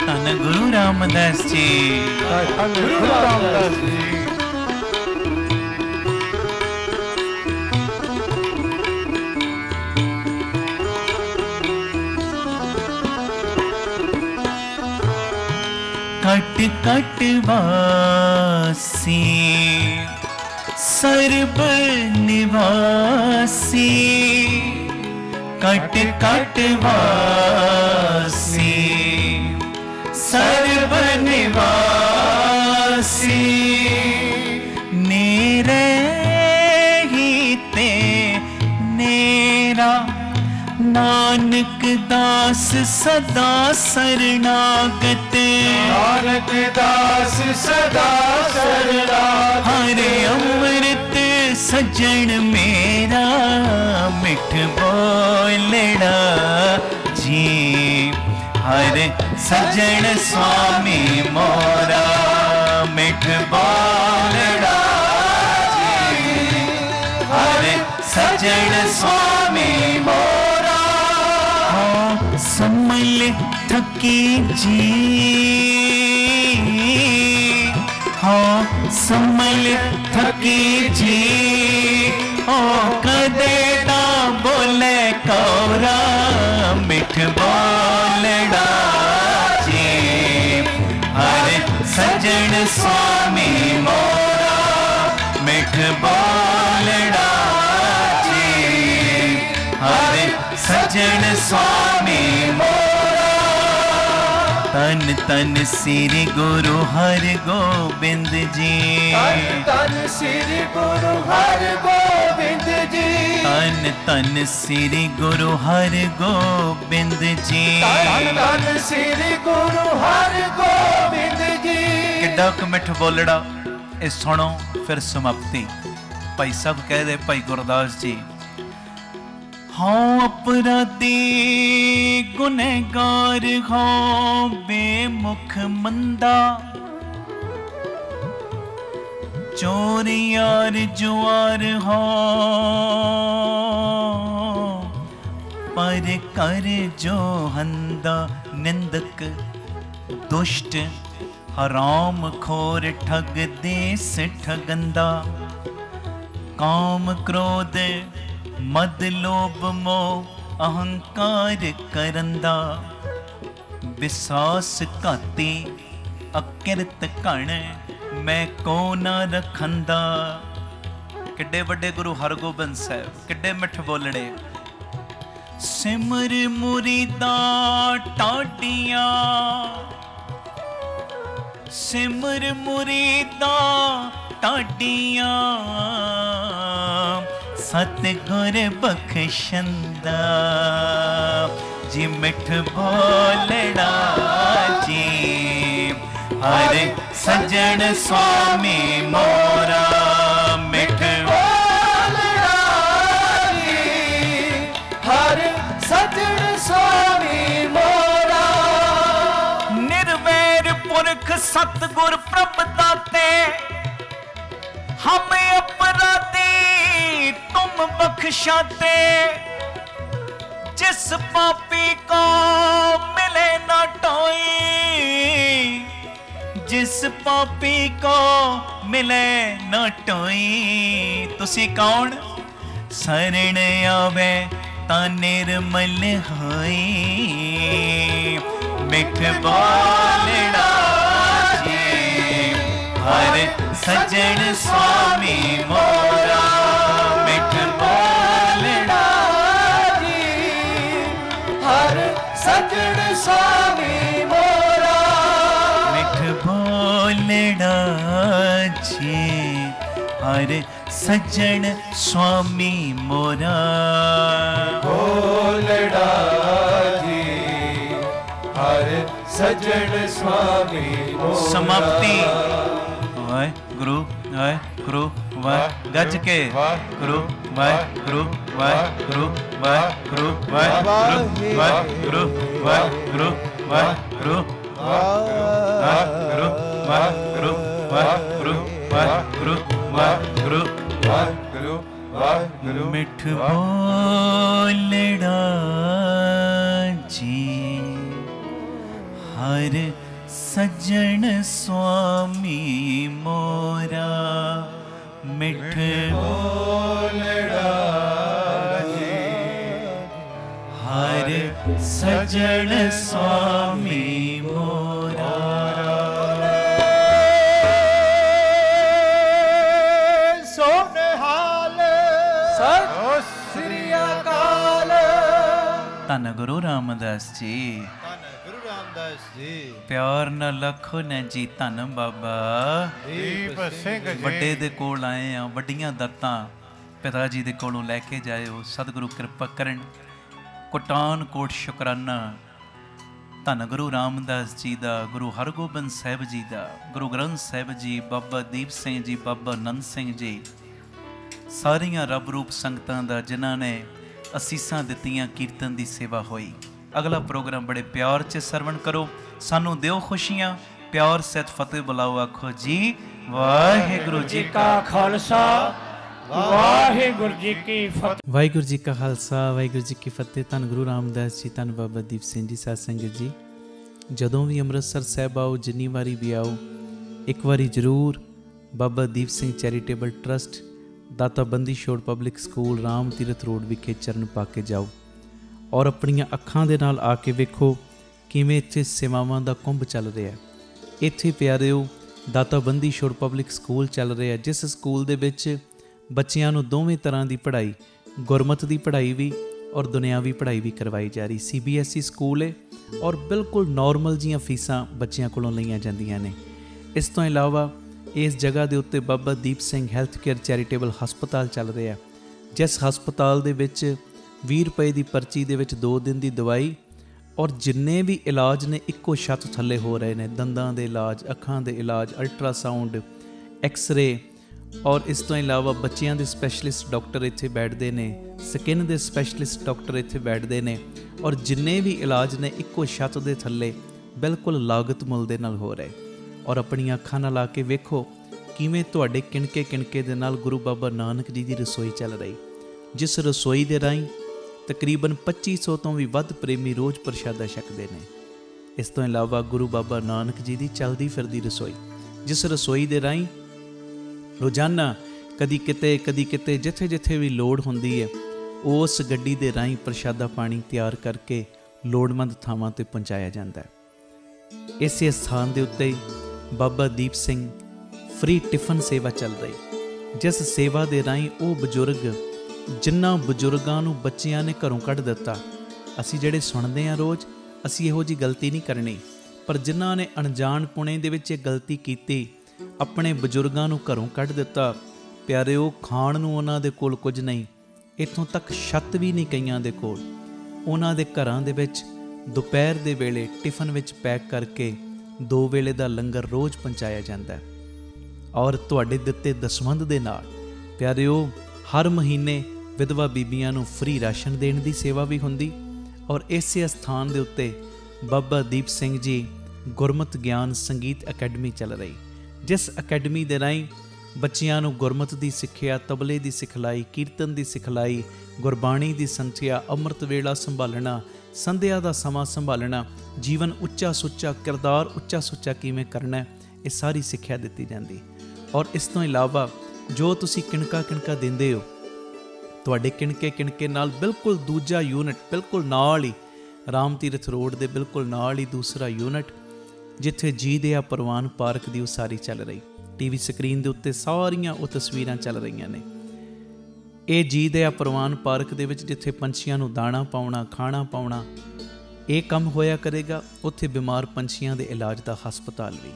धन गुरु रामदास जी, धन गुरु रामदास जी, कट कट वासी सर्व निवासी, कट कट वासी सर्व निवासी, नेरे ही ते नेरा, नानक दास सदा शरणागत, नानक दास सदा शरणागत, हरे अमृत सज्जन मेरा, मिठ बोलड़ा जी, हरे सज्जन स्वामी मोरा, मिठ बोलड़ा जी, हरे सज्जन स्वामी मोरा। हाँ सम्मल थकी जी, हाँ सम्मल थकी जी, ओ कदे ना बोले कौरा, मिठ बोलड़ा जी, हरे सज्जन स्वामी मोरा, मिठ बोलड़ा जी, हरे सज्जन स्वामी मोरा। तन तन श्री गुरु हर गोबिंद जी, तन तन श्री गुरु हर गोबिंद जी, तन तन श्री गुरु हर गोबिंद जी, तन तन श्री गुरु हर गोबिंद जी। किड्डा क मिठ बोलड़ा, ये सुनो फिर समाप्ति। भाई साहब कह दे भाई गुरदास जी, हाँ अपराधी गुनहगार हाँ बेमुख मंदा, चोर यार जुआर हाँ पर कर जो हंदा, निंदक दुष्ट हराम खोर ठग देश ठगंदा, काम क्रोध मद लोभ मोह अहंकार करंदा, विसास घाती अकिरत कण मैं को ना रखंदा। किड्डे वड्डे गुरु हरगोबिंद साहब, किड्डे मिठ बोलड़े। सिमर मुरीदा टाटियां, सिमर मुरीदा टाटियां, सतगुर बख्शंदा जी मिठ बोलड़ा जी हर सजन स्वामी मोरा मिठ बोलड़ा जी हर सजन स्वामी मोरा निर्वैर पुरख सतगुर प्रभ दाते हम अपराधी तुम बख्शाते जिस पापी को मिले न टोई जिस पापी को मिले न टोई तुसी कौन शरण आवे ता निर्मल होई मिठ बोलड़ा हर सजन स्वामी मोरा मिठ बोलड़ा जी हर सजन स्वामी मोरा मिठ बोलड़ा जी हर सजन स्वामी मोरा बोलड़ा जी हर सजन स्वामी मोरा समाप्ति वाह गुरु वाह गज के गुरु वाह गुरु वाह गुरु वाह गुरु वाह गुरु वाह गुरु वाह गुरु वाह गुरु वाह गुरु वाह गुरु वाह गुरु वाह गुरु वाह गुरु वाह गुरु वाह गुरु मिठ बोलड़ा जी हर सजन स्वामी मोरा मिठ बोलड़ा जी हर सजन स्वामी मोरा सोनहाल सत श्री अकाल धन गुरु रामदास जी प्यार न लखो न जी धन बाबा ਦੀਪ ਸਿੰਘ ਜੀ ਵੱਡੇ ਦੇ ਕੋਲ ਆਏ ਆ ਵੱਡੀਆਂ ਦਾਤਾਂ ਪਿਤਾ ਜੀ ਦੇ ਕੋਲੋਂ ਲੈ ਕੇ ਜਾਇਓ ਸਤਿਗੁਰੂ ਕਿਰਪਾ ਕਰਨ ਕੋਟਾਨ ਕੋਟ ਸ਼ੁਕਰਾਨਾ ਧੰਨ ਗੁਰੂ ਰਾਮਦਾਸ ਜੀ ਦਾ ਗੁਰੂ ਹਰਗੋਬਿੰਦ ਸਾਹਿਬ ਜੀ ਦਾ ਗੁਰੂ ਗ੍ਰੰਥ ਸਾਹਿਬ ਜੀ ਬਾਬਾ ਦੀਪ ਸਿੰਘ ਜੀ ਬਾਬਾ ਨੰਦ ਸਿੰਘ ਜੀ ਸਾਰੀਆਂ ਰੱਬ ਰੂਪ ਸੰਗਤਾਂ ਦਾ ਜਿਨ੍ਹਾਂ ਨੇ ਅਸੀਸਾਂ ਦਿੱਤੀਆਂ ਕੀਰਤਨ ਦੀ ਸੇਵਾ ਹੋਈ ਅਗਲਾ ਪ੍ਰੋਗਰਾਮ ਬੜੇ ਪਿਆਰ 'ਚ ਸਰਵਣ ਕਰੋ ਸਾਨੂੰ ਦਿਓ ਖੁਸ਼ੀਆਂ ਪਿਆਰ ਸਹਿਤ ਫਤਿਹ ਬੁਲਾਓ ਆਖੋ ਜੀ ਵਾਹਿਗੁਰੂ ਜੀ ਕਾ ਖਾਲਸਾ ਵਾਹਿਗੁਰੂ ਜੀ ਕੀ ਫਤਿਹ ਵਾਹਿਗੁਰੂ ਜੀ ਕਾ ਖਾਲਸਾ ਵਾਹਿਗੁਰੂ ਜੀ ਕੀ ਫਤਿਹ ਧੰਨ ਗੁਰੂ ਰਾਮਦਾਸ ਜੀ ਧੰਨ ਬਾਬਾ ਦੀਪ ਸਿੰਘ ਜੀ ਸਾਧ ਸੰਗਤ ਜੀ ਜਦੋਂ ਵੀ ਅੰਮ੍ਰਿਤਸਰ ਸਾਹਿਬ ਆਓ ਜਿੰਨੀ ਵਾਰੀ ਵੀ ਆਓ ਇੱਕ ਵਾਰੀ ਜ਼ਰੂਰ ਬਾਬਾ ਦੀਪ ਸਿੰਘ ਚੈਰੀਟੇਬਲ ਟਰਸਟ ਦਾਤਾ Bandi Chhor public school Ram Tirath road ਵਿਖੇ ਚਰਨ ਪਾ ਕੇ ਜਾਓ ਔਰ ਆਪਣੀਆਂ ਅੱਖਾਂ ਦੇ ਨਾਲ ਆ ਕੇ ਵੇਖੋ ਕਿਵੇਂ ਇੱਥੇ ਸੇਵਾਵਾਂ ਦਾ ਕੁੰਭ ਚੱਲ ਰਿਹਾ ਇੱਥੇ ਪਿਆਰਿਓ ਦਾਤਾ ਬੰਦੀ ਛੋੜ ਪਬਲਿਕ ਸਕੂਲ ਚੱਲ ਰਿਹਾ ਜਿਸ ਸਕੂਲ ਦੇ ਵਿੱਚ ਬੱਚਿਆਂ ਨੂੰ ਦੋਵੇਂ ਤਰ੍ਹਾਂ ਦੀ ਪੜ੍ਹਾਈ ਗੁਰਮਤਿ ਦੀ ਪੜ੍ਹਾਈ ਵੀ ਔਰ ਦੁਨਿਆਵੀ ਪੜ੍ਹਾਈ ਵੀ ਕਰਵਾਈ ਜਾ ਰਹੀ CBSE ਸਕੂਲ ਹੈ ਔਰ ਬਿਲਕੁਲ ਨੋਰਮਲ ਜੀਆਂ ਫੀਸਾਂ ਬੱਚਿਆਂ ਕੋਲੋਂ ਲਈਆਂ ਜਾਂਦੀਆਂ ਨੇ ਇਸ ਤੋਂ ਇਲਾਵਾ ਇਸ ਜਗ੍ਹਾ ਦੇ ਉੱਤੇ Baba Deep Singh health care charitable ਹਸਪਤਾਲ ਚੱਲ ਰਿਹਾ ਜਿਸ ਹਸਪਤਾਲ ਦੇ ਵਿੱਚ 20 ਰੁਪਏ ਦੀ ਪਰਚੀ ਦੇ ਵਿੱਚ 2 ਦਿਨ ਦੀ ਦਵਾਈ ਔਰ ਜਿੰਨੇ ਵੀ ਇਲਾਜ ਨੇ ਇੱਕੋ ਛੱਤ ਥੱਲੇ ਹੋ ਰਹੇ ਨੇ ਦੰਦਾਂ ਦੇ ਇਲਾਜ ਅੱਖਾਂ ਦੇ ਇਲਾਜ ਅਲਟਰਾਸਾਊਂਡ ਐਕਸ-ਰੇ ਔਰ ਇਸ ਤੋਂ ਇਲਾਵਾ ਬੱਚਿਆਂ ਦੇ ਸਪੈਸ਼ਲਿਸਟ ਡਾਕਟਰ ਇੱਥੇ ਬੈਠਦੇ ਨੇ ਸਕਿਨ ਦੇ ਸਪੈਸ਼ਲਿਸਟ ਡਾਕਟਰ ਇੱਥੇ ਬੈਠਦੇ ਨੇ ਔਰ ਜਿੰਨੇ ਵੀ ਇਲਾਜ ਨੇ ਇੱਕੋ ਛੱਤ ਦੇ ਥੱਲੇ ਬਿਲਕੁਲ ਲਾਗਤ ਮੁੱਲ ਦੇ ਨਾਲ ਹੋ ਰਹੇ ਔਰ ਆਪਣੀਆਂ ਅੱਖਾਂ ਨਾਲ ਲਾ ਕੇ ਵੇਖੋ ਕਿਵੇਂ ਤੁਹਾਡੇ ਕਿਣਕੇ ਕਿਣਕੇ ਦੇ ਨਾਲ ਗੁਰੂ ਬਾਬਾ ਨਾਨਕ ਜੀ ਦੀ ਰਸੋਈ ਚੱਲ ਰਹੀ ਜਿਸ ਰਸੋਈ ਦੇ ਰਾਹੀਂ ਤਕਰੀਬਨ 2500 ਤੋਂ ਵੀ ਵੱਧ ਪ੍ਰੇਮੀ ਰੋਜ਼ ਪ੍ਰਸ਼ਾਦਾ ਛਕਦੇ ਨੇ ਇਸ ਤੋਂ ਇਲਾਵਾ ਗੁਰੂ ਬਾਬਾ ਨਾਨਕ ਜੀ ਦੀ ਚੱਲਦੀ ਫਿਰਦੀ ਰਸੋਈ ਜਿਸ ਰਸੋਈ ਦੇ ਰਾਹੀਂ ਰੋਜ਼ਾਨਾ ਕਦੀ ਕਿਤੇ ਜਿੱਥੇ ਜਿੱਥੇ ਵੀ ਲੋੜ ਹੁੰਦੀ ਹੈ ਉਸ ਗੱਡੀ ਦੇ ਰਾਹੀਂ ਪ੍ਰਸ਼ਾਦਾ ਪਾਣੀ ਤਿਆਰ ਕਰਕੇ ਲੋੜਵੰਦ ਥਾਵਾਂ 'ਤੇ ਪਹੁੰਚਾਇਆ ਜਾਂਦਾ ਹੈ ਇਸੇ ਸਥਾਨ ਦੇ ਉੱਤੇ ਬਾਬਾ ਦੀਪ ਸਿੰਘ ਫ੍ਰੀ ਟਿਫਨ ਸੇਵਾ ਚੱਲ ਰਹੀ ਜਿਸ ਸੇਵਾ ਦੇ ਰਾਹੀਂ ਉਹ ਬਜ਼ੁਰਗ ਜਿਨ੍ਹਾਂ ਬਜ਼ੁਰਗਾਂ ਨੂੰ ਬੱਚਿਆਂ ਨੇ ਘਰੋਂ ਕੱਢ ਦਿੱਤਾ ਅਸੀਂ ਜਿਹੜੇ ਸੁਣਦੇ ਹਾਂ ਰੋਜ਼ ਅਸੀਂ ਇਹੋ ਜਿਹੀ ਗਲਤੀ ਨਹੀਂ ਕਰਨੀ ਪਰ ਜਿਨ੍ਹਾਂ ਨੇ ਅਣਜਾਣ ਪੁਣੇ ਦੇ ਵਿੱਚ ਇਹ ਗਲਤੀ ਕੀਤੀ ਆਪਣੇ ਬਜ਼ੁਰਗਾਂ ਨੂੰ ਘਰੋਂ ਕੱਢ ਦਿੱਤਾ ਪਿਆਰਿਓ ਖਾਣ ਨੂੰ ਉਹਨਾਂ ਦੇ ਕੋਲ ਕੁਝ ਨਹੀਂ ਇੱਥੋਂ ਤੱਕ ਛੱਤ ਵੀ ਨਹੀਂ ਕਈਆਂ ਦੇ ਕੋਲ। ਉਹਨਾਂ ਦੇ ਘਰਾਂ ਦੇ ਵਿੱਚ ਦੁਪਹਿਰ ਦੇ ਵੇਲੇ ਟਿਫਨ ਵਿੱਚ ਪੈਕ ਕਰਕੇ 2 ਵੇਲੇ ਦਾ ਲੰਗਰ ਰੋਜ਼ ਪਹੁੰਚਾਇਆ ਜਾਂਦਾ ਹੈ। ਔਰ ਤੁਹਾਡੇ ਦਿੱਤੇ ਦਸਵੰਧ ਦੇ ਨਾਲ ਪਿਆਰਿਓ ਹਰ ਮਹੀਨੇ ਵਿਧਵਾ ਬੀਬੀਆਂ ਨੂੰ ਫ੍ਰੀ ਰਾਸ਼ਨ ਦੇਣ ਦੀ ਸੇਵਾ ਵੀ ਹੁੰਦੀ। ਔਰ ਇਸੇ ਸਥਾਨ ਦੇ ਉੱਤੇ ਬਾਬਾ ਦੀਪ ਸਿੰਘ ਜੀ ਗੁਰਮਤਿ ਗਿਆਨ ਸੰਗੀਤ ਅਕੈਡਮੀ ਚੱਲ ਰਹੀ, ਜਿਸ ਅਕੈਡਮੀ ਦੇ ਰਾਹੀਂ ਬੱਚਿਆਂ ਨੂੰ ਗੁਰਮਤਿ ਦੀ ਸਿੱਖਿਆ, ਤਬਲੇ ਦੀ ਸਿਖਲਾਈ, ਕੀਰਤਨ ਦੀ ਸਿਖਲਾਈ, ਗੁਰਬਾਣੀ ਦੀ ਸੰਥਿਆ, ਅੰਮ੍ਰਿਤ ਵੇਲਾ ਸੰਭਾਲਣਾ, ਸੰਧਿਆ ਦਾ ਸਮਾਂ ਸੰਭਾਲਣਾ, ਜੀਵਨ ਉੱਚਾ ਸੁੱਚਾ, ਕਿਰਦਾਰ ਉੱਚਾ ਸੁੱਚਾ ਕਿਵੇਂ ਕਰਨਾ, ਇਹ ਸਾਰੀ ਸਿੱਖਿਆ ਦਿੱਤੀ ਜਾਂਦੀ। ਔਰ ਇਸ ਤੋਂ ਇਲਾਵਾ ਜੋ ਤੁਸੀਂ ਕਿਣਕਾ ਕਿਣਕਾ ਦਿੰਦੇ ਹੋ, ਤੁਹਾਡੇ ਕਿਣਕੇ ਨਾਲ ਬਿਲਕੁਲ ਦੂਜਾ ਯੂਨਿਟ ਬਿਲਕੁਲ ਨਾਲ ਹੀ ਰਾਮ ਤੀਰਥ ਰੋਡ ਦੇ ਬਿਲਕੁਲ ਨਾਲ ਹੀ ਦੂਸਰਾ ਯੂਨਿਟ ਜਿੱਥੇ ਜੀ ਦਿਆ ਪ੍ਰਵਾਨ ਪਾਰਕ ਦੀ ਉਸਾਰੀ ਚੱਲ ਰਹੀ। ਟੀਵੀ ਸਕਰੀਨ ਦੇ ਉੱਤੇ ਸਾਰੀਆਂ ਉਹ ਤਸਵੀਰਾਂ ਚੱਲ ਰਹੀਆਂ ਨੇ। ਇਹ ਜੀ ਦਿਆ ਪ੍ਰਵਾਨ ਪਾਰਕ ਦੇ ਵਿੱਚ ਜਿੱਥੇ ਪੰਛੀਆਂ ਨੂੰ ਦਾਣਾ ਪਾਉਣਾ, ਖਾਣਾ ਪਾਉਣਾ, ਇਹ ਕੰਮ ਹੋਇਆ ਕਰੇਗਾ। ਉੱਥੇ ਬਿਮਾਰ ਪੰਛੀਆਂ ਦੇ ਇਲਾਜ ਦਾ ਹਸਪਤਾਲ ਵੀ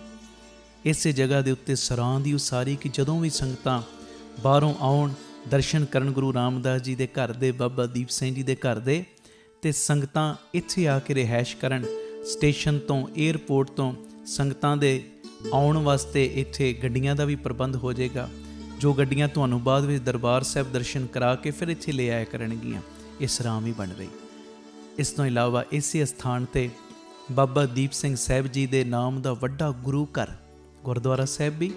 ਇਸੇ ਜਗ੍ਹਾ ਦੇ ਉੱਤੇ ਸਰਾਂ ਦੀ ਉਸਾਰੀ ਕਿ ਜਦੋਂ ਵੀ ਸੰਗਤਾਂ ਬਾਹਰੋਂ ਆਉਣ ਦਰਸ਼ਨ ਕਰਨ ਗੁਰੂ ਰਾਮਦਾਸ ਜੀ ਦੇ ਘਰ ਦੇ, ਬਾਬਾ ਦੀਪ ਸਿੰਘ ਜੀ ਦੇ ਘਰ ਦੇ, ਅਤੇ ਸੰਗਤਾਂ ਇੱਥੇ ਆ ਕੇ ਰਿਹਾਇਸ਼ ਕਰਨ। ਸਟੇਸ਼ਨ ਤੋਂ, ਏਅਰਪੋਰਟ ਤੋਂ ਸੰਗਤਾਂ ਦੇ ਆਉਣ ਵਾਸਤੇ ਇੱਥੇ ਗੱਡੀਆਂ ਦਾ ਵੀ ਪ੍ਰਬੰਧ ਹੋ ਜਾਏਗਾ, ਜੋ ਗੱਡੀਆਂ ਤੁਹਾਨੂੰ ਬਾਅਦ ਵਿੱਚ ਦਰਬਾਰ ਸਾਹਿਬ ਦਰਸ਼ਨ ਕਰਾ ਕੇ ਫਿਰ ਇੱਥੇ ਲੈ ਆਇਆ ਕਰਨਗੀਆਂ। ਇਹ ਸਰਾਂ ਵੀ ਬਣ ਰਹੀ। ਇਸ ਤੋਂ ਇਲਾਵਾ ਇਸੇ ਸਥਾਨ 'ਤੇ ਬਾਬਾ ਦੀਪ ਸਿੰਘ ਸਾਹਿਬ ਜੀ ਦੇ ਨਾਮ ਦਾ ਵੱਡਾ ਗੁਰੂ ਘਰ ਗੁਰਦੁਆਰਾ ਸਾਹਿਬ ਵੀ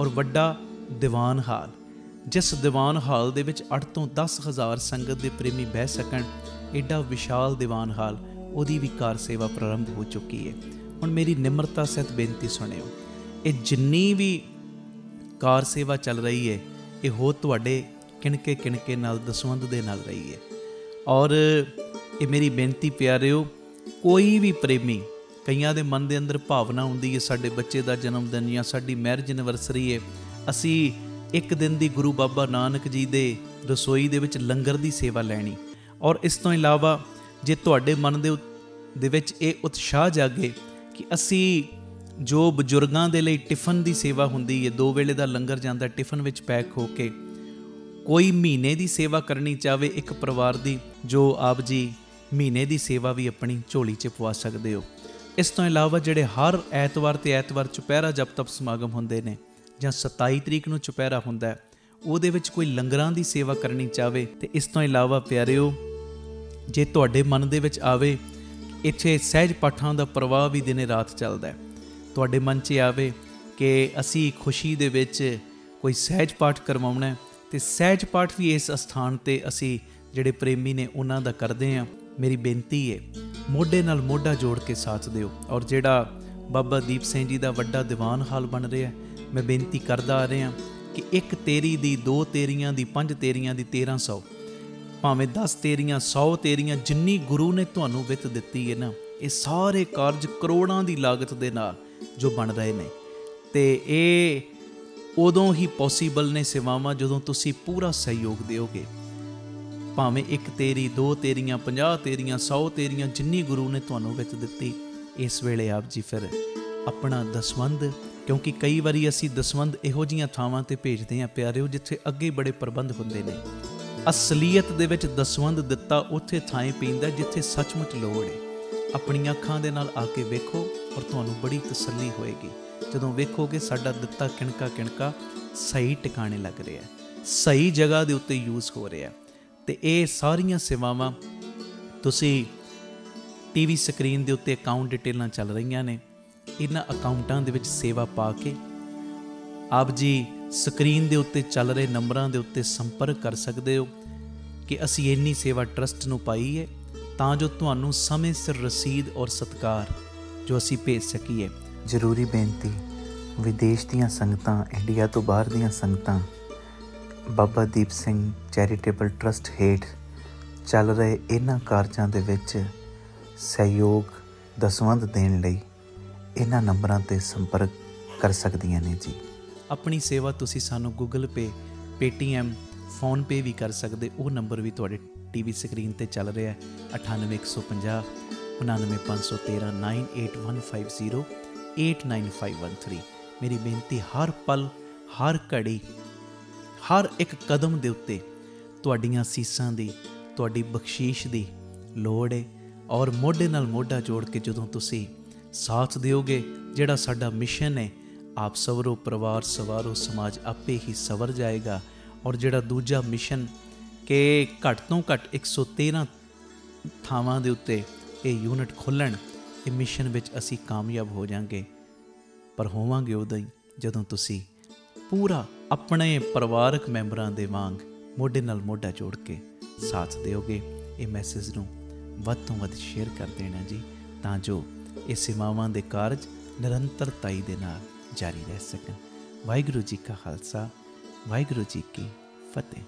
ਔਰ ਵੱਡਾ ਦੀਵਾਨ ਹਾਲ, ਜਿਸ ਦੀਵਾਨ ਹਾਲ ਦੇ ਵਿੱਚ 8 ਤੋਂ 10 ਹਜ਼ਾਰ ਸੰਗਤ ਦੇ ਪ੍ਰੇਮੀ ਬਹਿ ਸਕਣ, ਐਡਾ ਵਿਸ਼ਾਲ ਦੀਵਾਨ ਹਾਲ, ਉਹਦੀ ਵੀ ਕਾਰ ਸੇਵਾ ਪ੍ਰਾਰੰਭ ਹੋ ਚੁੱਕੀ ਹੈ। ਹੁਣ ਮੇਰੀ ਨਿਮਰਤਾ ਸਹਿਤ ਬੇਨਤੀ ਸੁਣਿਓ, ਇਹ ਜਿੰਨੀ ਵੀ ਕਾਰ ਸੇਵਾ ਚੱਲ ਰਹੀ ਹੈ ਇਹ ਹੋ ਤੁਹਾਡੇ ਕਿਣਕੇ ਨਾਲ ਦਸਵੰਧ ਦੇ ਨਾਲ ਰਹੀ ਹੈ। ਔਰ ਇਹ ਮੇਰੀ ਬੇਨਤੀ ਪਿਆਰਿਓ, ਕੋਈ ਵੀ ਪ੍ਰੇਮੀ, ਕਈਆਂ ਦੇ ਮਨ ਦੇ ਅੰਦਰ ਭਾਵਨਾ ਹੁੰਦੀ ਹੈ ਸਾਡੇ ਬੱਚੇ ਦਾ ਜਨਮ ਦਿਨ ਜਾਂ ਸਾਡੀ ਮੈਰਿਜ ਐਨਵਰਸਰੀ ਹੈ, ਅਸੀਂ ਇੱਕ ਦਿਨ ਦੀ ਗੁਰੂ ਬਾਬਾ ਨਾਨਕ ਜੀ ਦੇ ਰਸੋਈ ਦੇ ਵਿੱਚ ਲੰਗਰ ਦੀ ਸੇਵਾ ਲੈਣੀ। ਔਰ ਇਸ ਤੋਂ ਇਲਾਵਾ ਜੇ ਤੁਹਾਡੇ ਮਨ ਦੇ ਵਿੱਚ ਇਹ ਉਤਸ਼ਾਹ ਜਾਗੇ ਕਿ ਅਸੀਂ ਜੋ ਬਜ਼ੁਰਗਾਂ ਦੇ ਲਈ ਟਿਫਨ ਦੀ ਸੇਵਾ ਹੁੰਦੀ ਹੈ, 2 ਵੇਲੇ ਦਾ ਲੰਗਰ ਜਾਂਦਾ ਟਿਫਨ ਵਿੱਚ ਪੈਕ ਹੋ ਕੇ, ਕੋਈ ਮਹੀਨੇ ਦੀ ਸੇਵਾ ਕਰਨੀ ਚਾਹਵੇ ਇੱਕ ਪਰਿਵਾਰ ਦੀ, ਜੋ ਆਪ ਜੀ ਮਹੀਨੇ ਦੀ ਸੇਵਾ ਵੀ ਆਪਣੀ ਝੋਲੀ 'ਚ ਪਵਾ ਸਕਦੇ ਹੋ। ਇਸ ਤੋਂ ਇਲਾਵਾ ਜਿਹੜੇ ਹਰ ਐਤਵਾਰ ਤੇ ਐਤਵਾਰ ਚੁਪਹਿਰਾ ਜਪ ਤਪ ਸਮਾਗਮ ਹੁੰਦੇ ਨੇ, ਜਾਂ 27 ਤਰੀਕ ਨੂੰ ਚੁਪਹਿਰਾ ਹੁੰਦਾ, ਉਹਦੇ ਵਿੱਚ ਕੋਈ ਲੰਗਰਾਂ ਦੀ ਸੇਵਾ ਕਰਨੀ ਚਾਹਵੇ। ਤੇ ਇਸ ਤੋਂ ਇਲਾਵਾ ਪਿਆਰਿਓ, ਜੇ ਤੁਹਾਡੇ ਮਨ ਦੇ ਵਿੱਚ ਆਵੇ ਇੱਥੇ ਸਹਿਜ ਪਾਠਾਂ ਦਾ ਪ੍ਰਵਾਹ ਵੀ ਦਿਨੇ ਰਾਤ ਚੱਲਦਾ, ਤੁਹਾਡੇ ਮਨ 'ਚ ਆਵੇ ਕਿ ਅਸੀਂ ਖੁਸ਼ੀ ਦੇ ਵਿੱਚ ਕੋਈ ਸਹਿਜ ਪਾਠ ਕਰਵਾਉਣਾ, ਤੇ ਸਹਿਜ ਪਾਠ ਵੀ ਇਸ ਅਸਥਾਨ 'ਤੇ ਅਸੀਂ ਜਿਹੜੇ ਪ੍ਰੇਮੀ ਨੇ ਉਹਨਾਂ ਦਾ ਕਰਦੇ ਹਾਂ। ਮੇਰੀ ਬੇਨਤੀ ਹੈ ਮੋਢੇ ਨਾਲ ਮੋਢਾ ਜੋੜ ਕੇ ਸਾਥ ਦਿਓ। ਔਰ ਜਿਹੜਾ ਬਾਬਾ ਦੀਪ ਸਿੰਘ ਜੀ ਦਾ ਵੱਡਾ ਦੀਵਾਨ ਹਾਲ ਬਣ ਰਿਹਾ, ਮੈਂ ਬੇਨਤੀ ਕਰਦਾ ਆ ਰਿਹਾ ਕਿ 1 ਤੇਰੀ ਦੀ, 2 ਤੇਰੀਆਂ ਦੀ, 5 ਤੇਰੀਆਂ ਦੀ, 1300, ਭਾਵੇਂ 10 ਤੇਰੀਆਂ, 100 ਤੇਰੀਆਂ, ਜਿੰਨੀ ਗੁਰੂ ਨੇ ਤੁਹਾਨੂੰ ਵਿੱਤ ਦਿੱਤੀ ਹੈ ਨਾ, ਇਹ ਸਾਰੇ ਕਾਰਜ ਕਰੋੜਾਂ ਦੀ ਲਾਗਤ ਦੇ ਨਾਲ ਜੋ ਬਣ ਰਹੇ ਨੇ। ਤੇ ਇਹ ਉਦੋਂ ਹੀ ਪੋਸੀਬਲ ਨੇ ਸੇਵਾਵਾਂ ਜਦੋਂ ਤੁਸੀਂ ਪੂਰਾ ਸਹਿਯੋਗ ਦਿਓਗੇ। ਭਾਵੇਂ 1 ਤੇਰੀ, 2 ਤੇਰੀਆਂ, 50 ਤੇਰੀਆਂ, 100 ਤੇਰੀਆਂ, ਜਿੰਨੀ ਗੁਰੂ ਨੇ ਤੁਹਾਨੂੰ ਵਿੱਤ ਦਿੱਤੀ, ਇਸ ਵੇਲੇ ਆਪ ਜੀ ਫਿਰ ਆਪਣਾ ਦਸਵੰਧ, ਕਿਉਂਕਿ ਕਈ ਵਾਰੀ ਅਸੀਂ ਦਸਵੰਧ ਇਹੋ ਜਿਹੀਆਂ ਥਾਵਾਂ 'ਤੇ ਭੇਜਦੇ ਹਾਂ ਪਿਆਰਿਓ ਜਿੱਥੇ ਅੱਗੇ ਬੜੇ ਪ੍ਰਬੰਧ ਹੁੰਦੇ ਨੇ। ਅਸਲੀਅਤ ਦੇ ਵਿੱਚ ਦਸਵੰਧ ਦਿੱਤਾ ਉੱਥੇ ਥਾਂ ਪੈਂਦਾ ਜਿੱਥੇ ਸੱਚਮੁੱਚ ਲੋੜ ਹੈ। ਆਪਣੀਆਂ ਅੱਖਾਂ ਦੇ ਨਾਲ ਆ ਕੇ ਵੇਖੋ ਔਰ ਤੁਹਾਨੂੰ ਬੜੀ ਤਸੱਲੀ ਹੋਏਗੀ ਜਦੋਂ ਵੇਖੋਗੇ ਸਾਡਾ ਦਿੱਤਾ ਕਿਣਕਾ ਸਹੀ ਟਿਕਾਣੇ ਲੱਗ ਰਿਹਾ, ਸਹੀ ਜਗ੍ਹਾ ਦੇ ਉੱਤੇ ਯੂਜ਼ ਹੋ ਰਿਹਾ। ਤੇ ਇਹ ਸਾਰੀਆਂ ਸੇਵਾਵਾਂ ਤੁਸੀਂ ਟੀਵੀ ਸਕਰੀਨ ਦੇ ਉੱਤੇ ਅਕਾਊਂਟ ਡਿਟੇਲਾਂ ਚੱਲ ਰਹੀਆਂ ਨੇ, ਇਹਨਾਂ ਅਕਾਊਂਟਾਂ ਦੇ ਵਿੱਚ ਸੇਵਾ ਪਾ ਕੇ ਆਪ ਜੀ ਸਕਰੀਨ ਦੇ ਉੱਤੇ ਚੱਲ ਰਹੇ ਨੰਬਰਾਂ ਦੇ ਉੱਤੇ ਸੰਪਰਕ ਕਰ ਸਕਦੇ ਹੋ ਕਿ ਅਸੀਂ ਇੰਨੀ ਸੇਵਾ ਟਰਸਟ ਨੂੰ ਪਾਈ ਹੈ ਤਾਂ ਜੋ ਤੁਹਾਨੂੰ ਸਮੇਂ ਸਿਰ ਰਸੀਦ ਔਰ ਸਤਿਕਾਰ ਜੋ ਅਸੀਂ ਭੇਜ ਸਕੀਏ। ਜ਼ਰੂਰੀ ਬੇਨਤੀ, ਵਿਦੇਸ਼ ਦੀਆਂ ਸੰਗਤਾਂ, ਇੰਡੀਆ ਤੋਂ ਬਾਹਰ ਦੀਆਂ ਸੰਗਤਾਂ ਬਾਬਾ ਦੀਪ ਸਿੰਘ ਚੈਰੀਟੇਬਲ ਟਰਸਟ ਹੇਠ ਚੱਲ ਰਹੇ ਇਹਨਾਂ ਕਾਰਜਾਂ ਦੇ ਵਿੱਚ ਸਹਿਯੋਗ ਦਸਵੰਧ ਦੇਣ ਲਈ ਇਹਨਾਂ ਨੰਬਰਾਂ 'ਤੇ ਸੰਪਰਕ ਕਰ ਸਕਦੀਆਂ ਨੇ ਜੀ। ਆਪਣੀ ਸੇਵਾ ਤੁਸੀਂ ਸਾਨੂੰ ਗੂਗਲ ਪੇ, ਪੇਟੀਐਮ, ਫੋਨਪੇ ਵੀ ਕਰ ਸਕਦੇ। ਉਹ ਨੰਬਰ ਵੀ ਤੁਹਾਡੇ ਟੀਵੀ ਸਕਰੀਨ 'ਤੇ ਚੱਲ ਰਿਹਾ, 98 150 99513 98150 89513। ਮੇਰੀ ਬੇਨਤੀ, ਹਰ ਪਲ, ਹਰ ਘੜੀ, ਹਰ ਇੱਕ ਕਦਮ ਦੇ ਉੱਤੇ ਤੁਹਾਡੀਆਂ ਸੀਸਾਂ ਦੀ, ਤੁਹਾਡੀ ਬਖਸ਼ੀਸ਼ ਦੀ ਲੋੜ ਹੈ। ਔਰ ਮੋਢੇ ਨਾਲ ਮੋਢਾ ਜੋੜ ਕੇ ਜਦੋਂ ਤੁਸੀਂ ਸਾਥ ਦਿਓਗੇ, ਜਿਹੜਾ ਸਾਡਾ ਮਿਸ਼ਨ ਹੈ, ਆਪ ਸਵਰੋ ਪਰਿਵਾਰ ਸਵਾਰੋ ਸਮਾਜ ਆਪੇ ਹੀ ਸਵਰ ਜਾਏਗਾ। ਔਰ ਜਿਹੜਾ ਦੂਜਾ ਮਿਸ਼ਨ ਕਿ ਘੱਟ ਤੋਂ ਘੱਟ 113 ਥਾਵਾਂ ਦੇ ਉੱਤੇ ਇਹ ਯੂਨਿਟ ਖੋਲ੍ਹਣ, ਇਹ ਮਿਸ਼ਨ ਵਿੱਚ ਅਸੀਂ ਕਾਮਯਾਬ ਹੋ ਜਾਵਾਂਗੇ। ਪਰ ਹੋਵਾਂਗੇ ਉਦੋਂ ਹੀ ਜਦੋਂ ਤੁਸੀਂ ਪੂਰਾ ਆਪਣੇ ਪਰਿਵਾਰਕ ਮੈਂਬਰਾਂ ਦੇ ਵਾਂਗ ਮੋਢੇ ਨਾਲ ਮੋਢਾ ਜੋੜ ਕੇ ਸਾਥ ਦਿਓਗੇ। ਇਹ ਮੈਸੇਜ ਨੂੰ ਵੱਧ ਤੋਂ ਵੱਧ ਸ਼ੇਅਰ ਕਰ ਦੇਣਾ ਜੀ, ਤਾਂ ਜੋ ਇਹ ਸੇਵਾਵਾਂ ਦੇ ਕਾਰਜ ਨਿਰੰਤਰਤਾਈ ਦੇ ਨਾਲ ਜਾਰੀ ਰਹਿ ਸਕਣ। ਵਾਹਿਗੁਰੂ ਜੀ ਕਾ ਖਾਲਸਾ, ਵਾਹਿਗੁਰੂ ਜੀ ਕੀ ਫਤਿਹ।